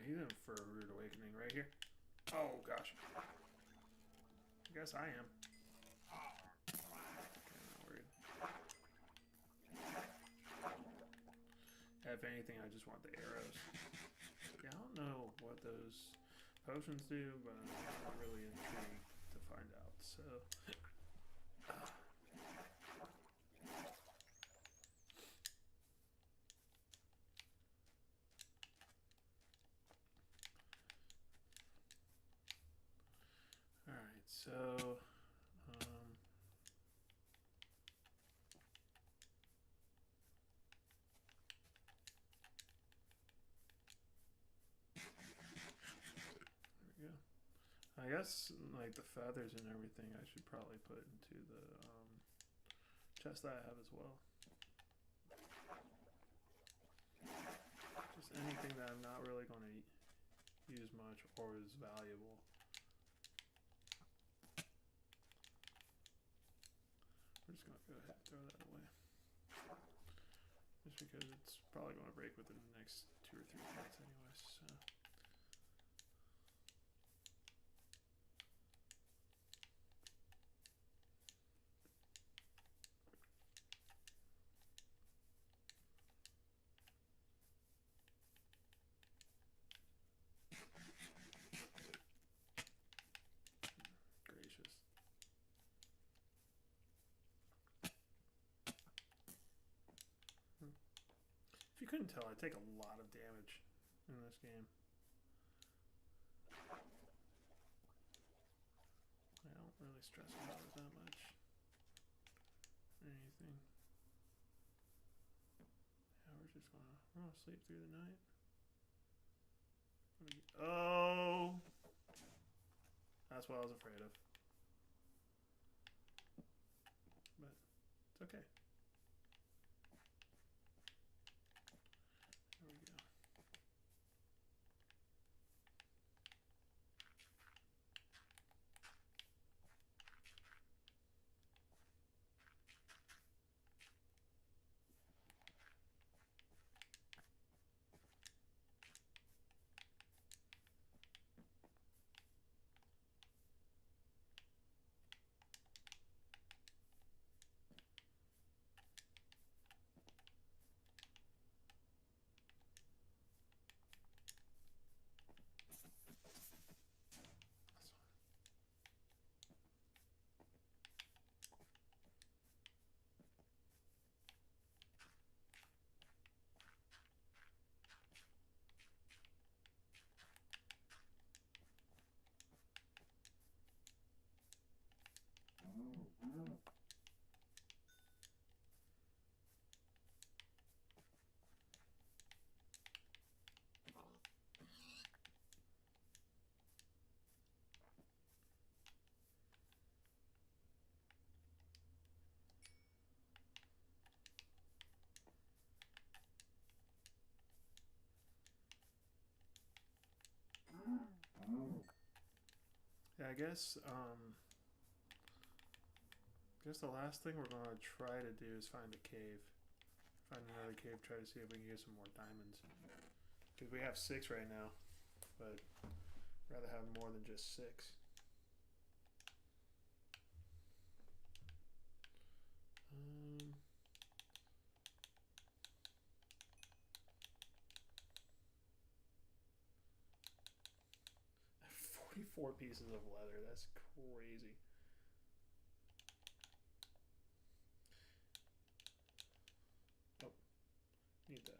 He's in for a rude awakening right here. Oh gosh. I guess I am. Okay, I'm not worried. If anything, I just want the arrows. Yeah, I don't know what those potions do, but I'm really intrigued to find out. So. Alright, so there we go. I guess like the feathers and everything I should probably put into the chest that I have as well. Just anything that I'm not really going to use much or is valuable. We're just going to go ahead and throw that away. Just because it's probably going to break within the next 2 or 3 minutes anyways, so. couldn't tell. I take a lot of damage in this game. I don't really stress about it that much. Anything. Yeah, we're just gonna sleep through the night. Oh! That's what I was afraid of. But it's okay. There we go. Yeah, I guess the last thing we're gonna try to do is find a cave. Find another cave, try to see if we can get some more diamonds. Because we have 6 right now, but I'd rather have more than just 6. Um, 44 pieces of leather, that's crazy. Oh, need that.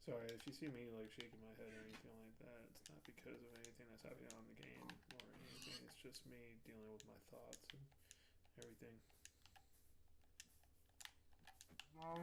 Sorry, if you see me like shaking my head or anything like that, it's not because of anything that's happening on the game or anything. It's just me dealing with my thoughts and everything. I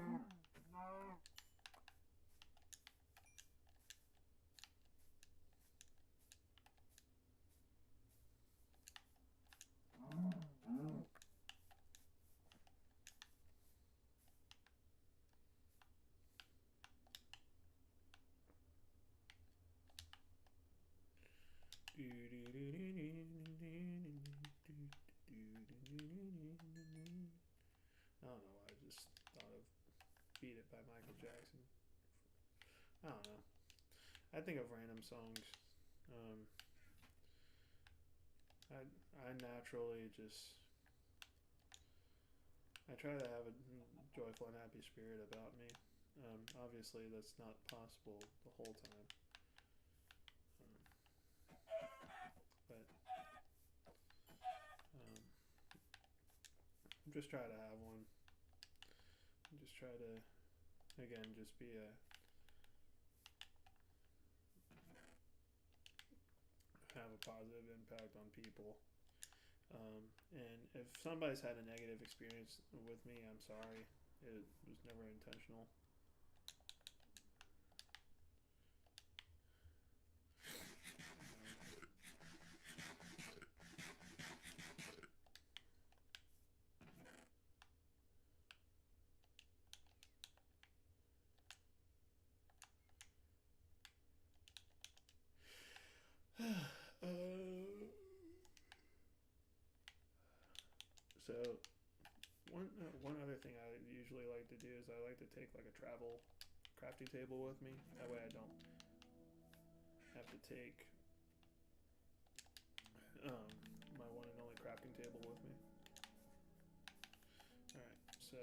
don't know. I just thought of "Beat It" by Michael Jackson. I don't know. I think of random songs. I naturally just I try to have a joyful and happy spirit about me. Obviously, that's not possible the whole time. But just try to have one. Just try to, again, just be have a positive impact on people. And if somebody's had a negative experience with me, I'm sorry. It was never intentional. So one other thing I usually like to do is I like to take like a travel crafting table with me. That way I don't have to take my one and only crafting table with me. Alright, so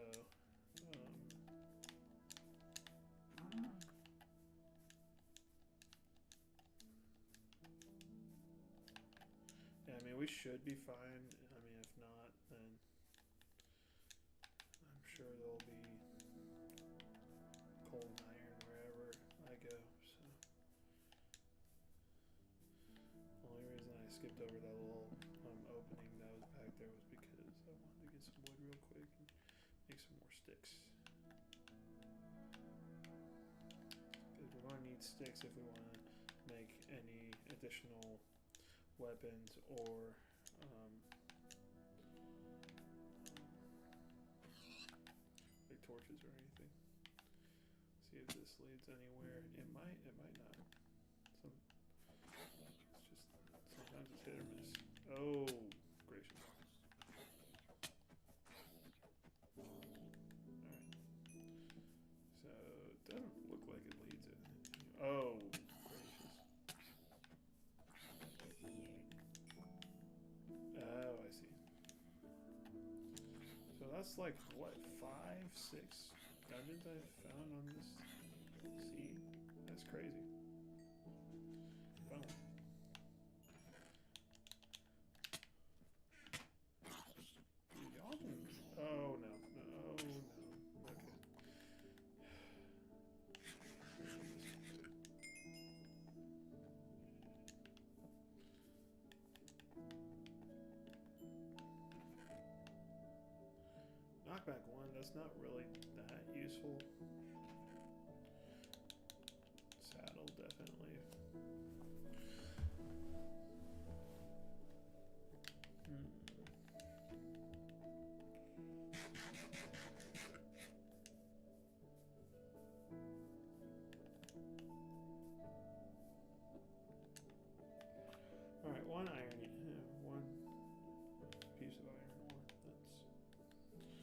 yeah, I mean we should be fine. I mean if not, sure there'll be coal and iron wherever I go. So the only reason I skipped over that little opening that was back there was because I wanted to get some wood real quick and make some more sticks. Because we're going to need sticks if we want to make any additional weapons or like torches or anything. See if this leads anywhere. It might not. It's just sometimes it's hit or miss. Oh, gracious. Alright. So it doesn't look like it leads it. Oh, gracious. Oh, I see. So that's like, what, 5, 6 dungeons I've found on this sea? That's crazy. Fun. Dude, y'all can... Oh, no. No, no. Okay. Knockback 1, that's not really that useful. Saddle, definitely. Alright, one piece of iron ore.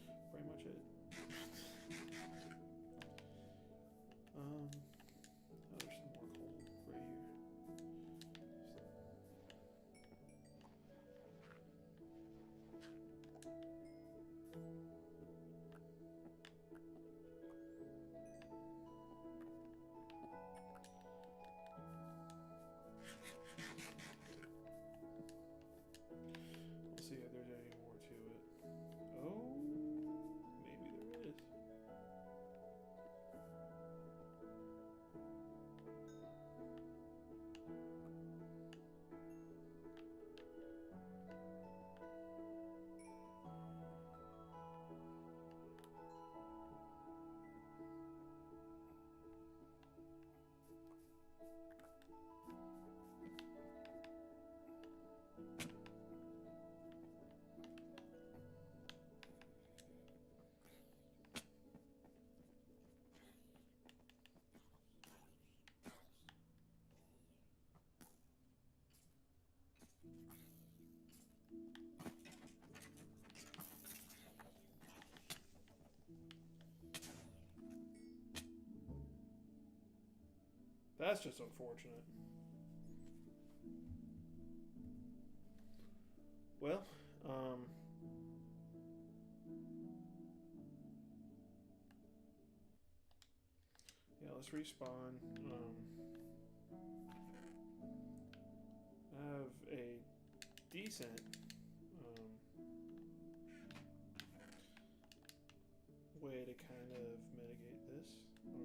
That's pretty much it. Oh, there's some more coal right here. We'll see if there's any more to it. Oh, maybe there is. That's just unfortunate. Well, yeah, let's respawn. I have a decent way to kind of mitigate this, or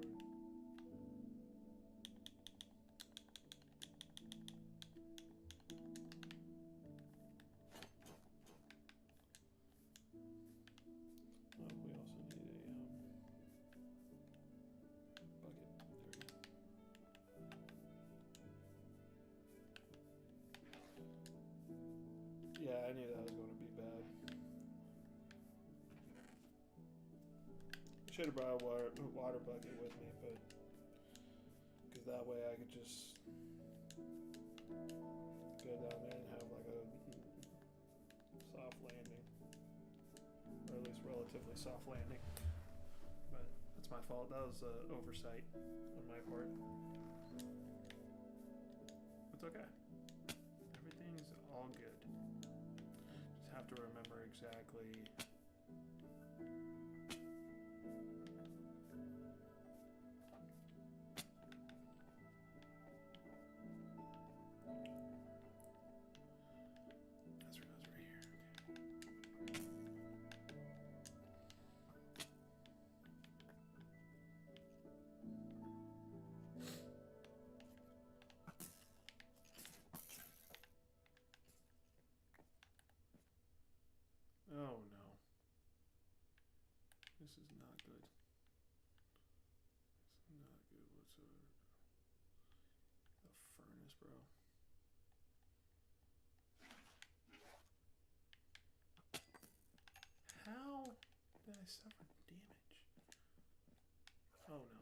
we also need a bucket. There we go. Yeah, I knew that was going to be bad. Should have brought a water bucket with me, but because that way I could just go down there and have like a soft landing, or at least relatively soft landing. But that's my fault. That was an oversight on my part. It's okay. Everything's all good. Just have to remember exactly. This is not good. It's not good whatsoever. The furnace, bro. How did I suffer damage? Oh no.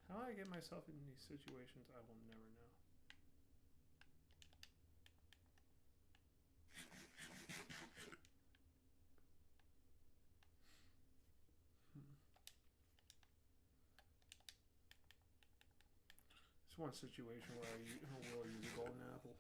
How I get myself in these situations, I will never know. It's one situation where I will use a golden apple.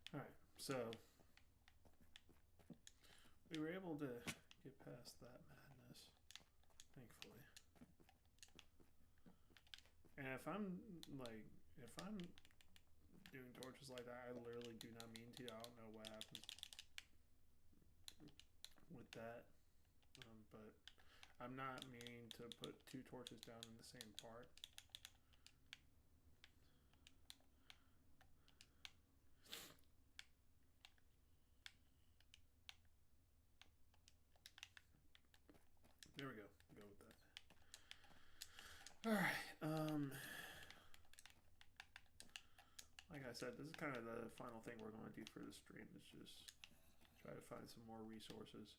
Alright, so we were able to get past that madness, thankfully. And if I'm doing torches like that, I literally do not mean to. I don't know what happens with that. But I'm not meaning to put two torches down in the same part. There we go. Go with that. Alright. Like I said, this is kind of the final thing we're going to do for the stream. Is just try to find some more resources.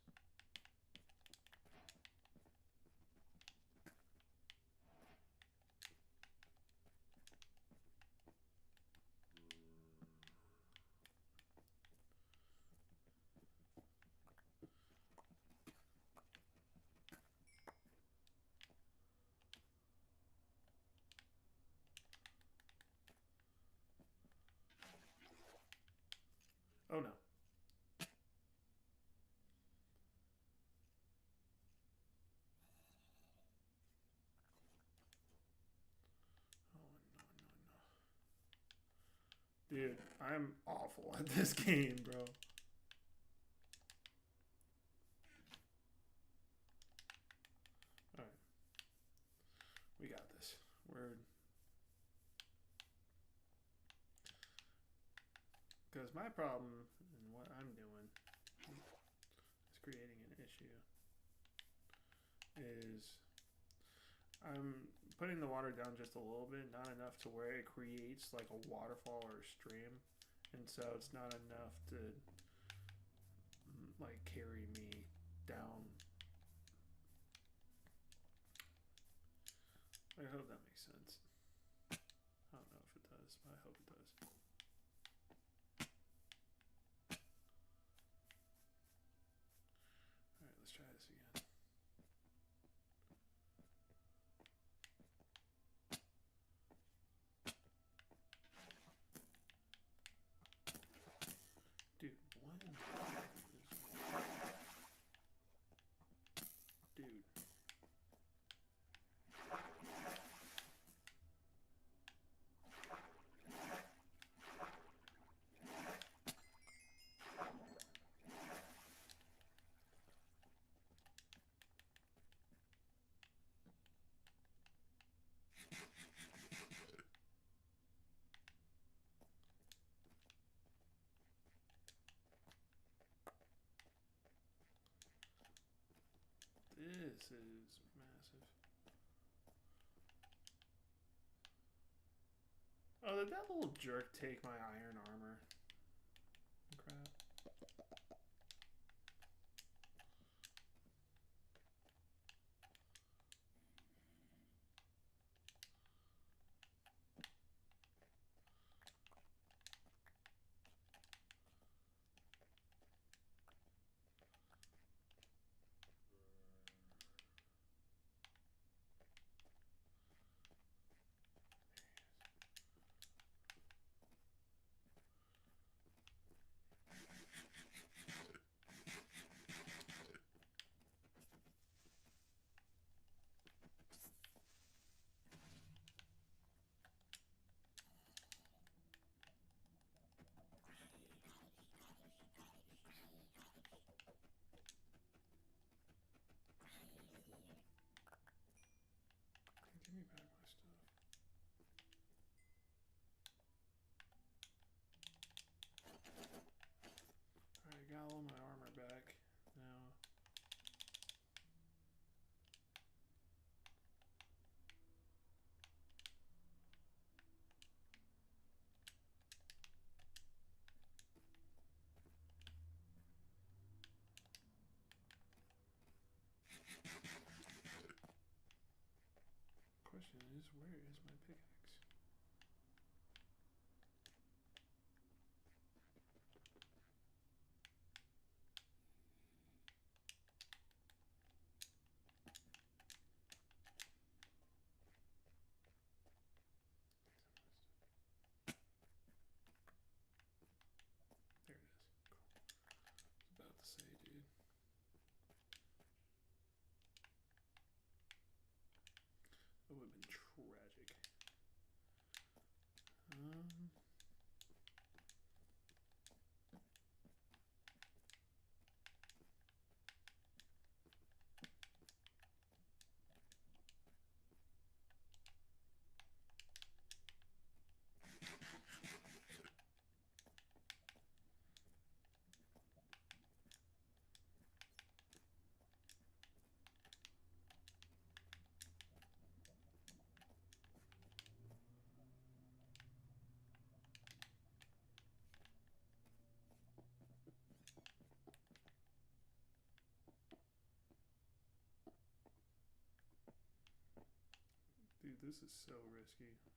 Oh no. Dude, I'm awful at this game, bro. Alright. We got this. Because my problem and what I'm doing is creating an issue. Is I'm putting the water down just a little bit, not enough to where it creates like a waterfall or a stream, and so it's not enough to like carry me down. I hope that makes sense. I don't know if it does, but I hope it does. Alright, let's try this again. Dude, what in the fuck is this? Dude. This is massive. Oh, did that little jerk take my iron armor? Crap. Give me back my stuff. Alright, got all my armor back. Now. Question is, where is my pickaxe? There it is. Cool. I was about to say, dude. It would have been tragic. Dude, this is so risky, like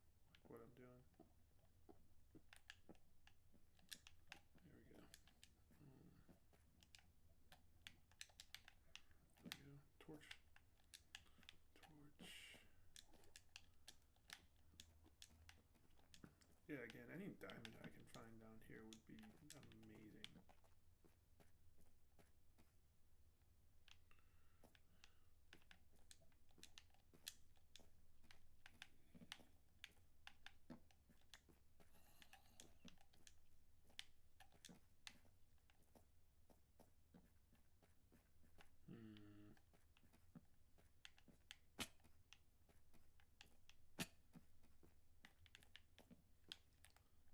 what I'm doing. There we go. There we go. Torch. Torch. Yeah, again, any diamond I can find down here would be amazing.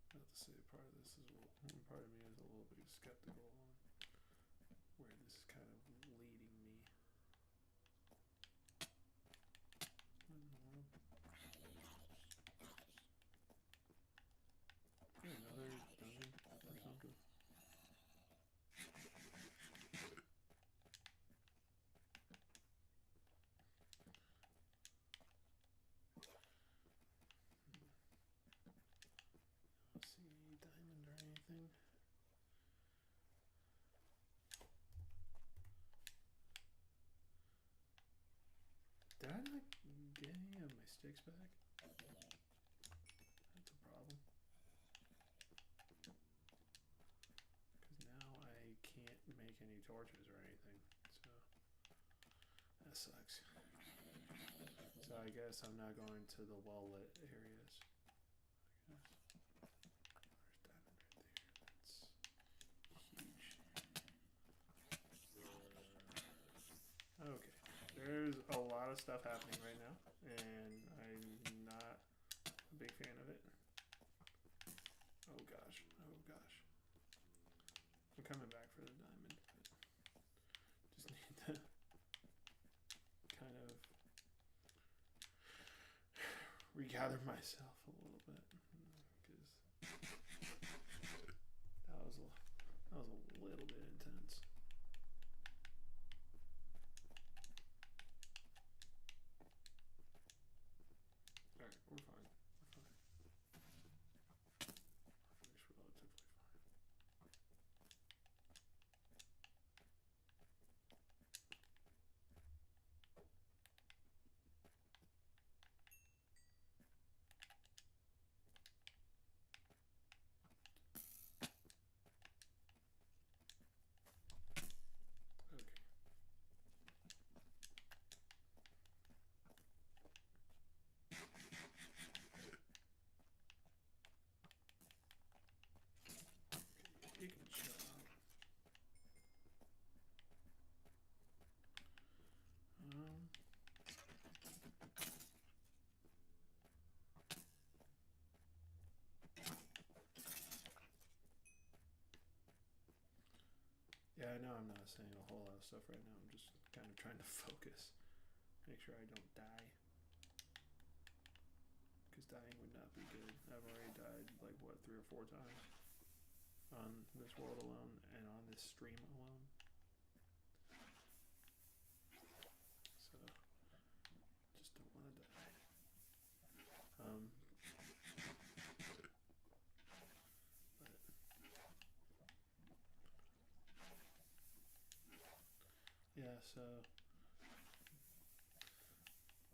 I have to say, part of this is part of me is a little bit skeptical on where this is kind of leading me. What in the world? sticks back. That's a problem. Because now I can't make any torches or anything. So that sucks. So I guess I'm not going to the well-lit areas. I guess. There's diamond right there. That's huge. Okay. There's a lot of stuff happening right now, and I'm not a big fan of it. Oh gosh. Oh gosh. I'm coming back for the diamond, but just need to kind of regather myself a little bit, because that was a little bit intense. All right, we're fine. We're fine. Finished relatively fine. Okay. You can shut up. Yeah, I know I'm not saying a whole lot of stuff right now. I'm just kind of trying to focus. Make sure I don't die. Because dying would not be good. I've already died, like, what, 3 or 4 times on this world alone and on this stream alone. So, just don't want to die. Yeah, so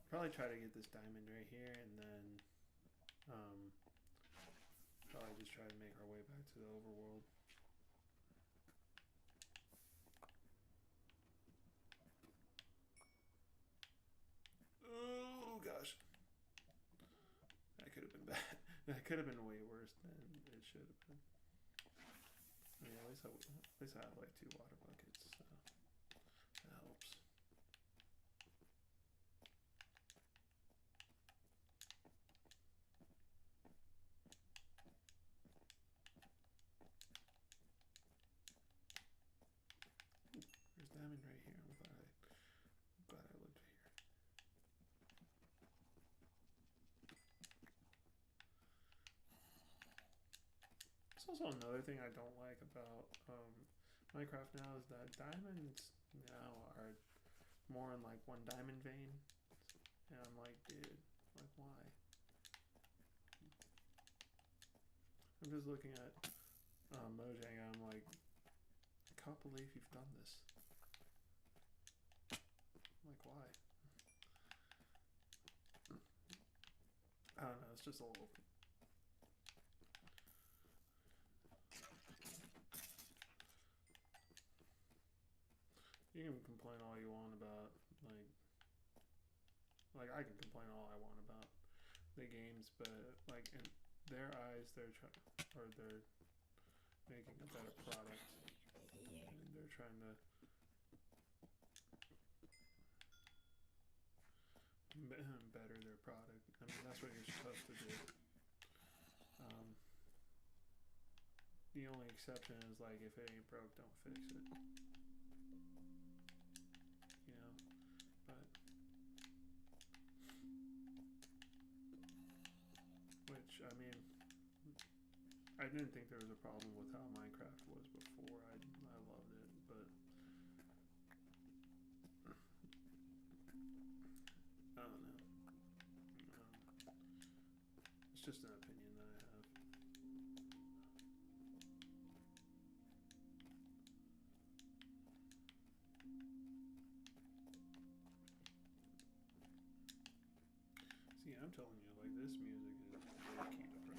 probably try to get this diamond right here, and then probably just try to make our way back to the overworld. Oh gosh, that could have been bad. That could have been way worse than it should have been. I mean, at least I have like 2 water buckets, so that helps. There's diamond right here. I'm glad I looked here. There's also another thing I don't like about Minecraft now is that diamonds now are more in like 1 diamond vein, and I'm like, dude, like why? I'm just looking at Mojang, and I'm like, I can't believe you've done this. I'm like, why? I don't know, it's just a little. You can complain all you want about, like I can complain all I want about the games, but like in their eyes, they're making a better product, and they're trying to better their product. I mean, that's what you're supposed to do. The only exception is like if it ain't broke, don't fix it. You know, but which I mean, I didn't think there was a problem with how Minecraft was before. I loved it, but I don't know. It's just an opinion that I have. See, I'm telling you, like, this music is really key to pro.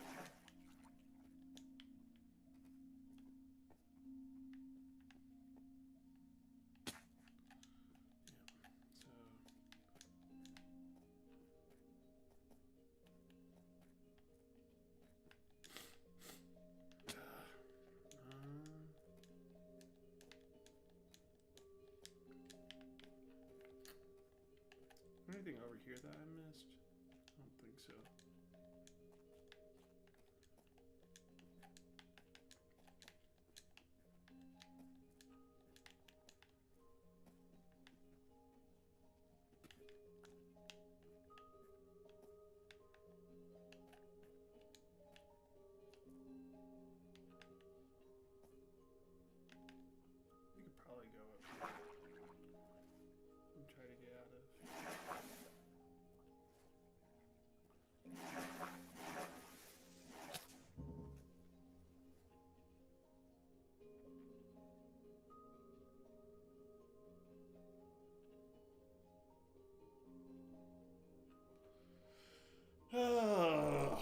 Anything over here that I missed? I don't think so. You could probably go up here and try to get out of. Oh.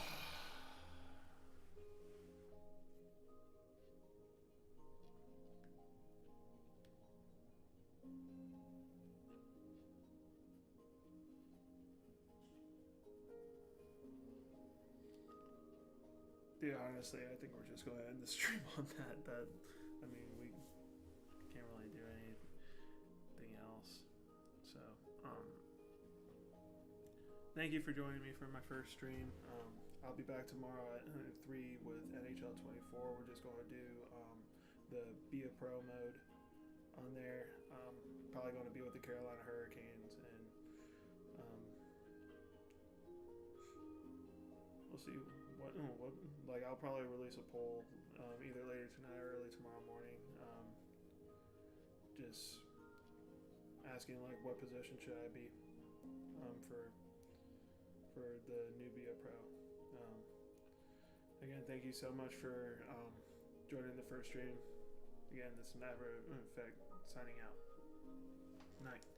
Yeah, honestly, I think we're just going to end the stream on that. I mean, we can't really do anything else. So, thank you for joining me for my first stream. I'll be back tomorrow at 3 with NHL 24. We're just going to do the Be a Pro mode on there. Probably going to be with the Carolina Hurricanes, and we'll see what like I'll probably release a poll either later tonight or early tomorrow morning. Just asking like what position should I be for the new Be a Pro. Again, thank you so much for joining the first stream. Again, this is Never Effect signing out. Night.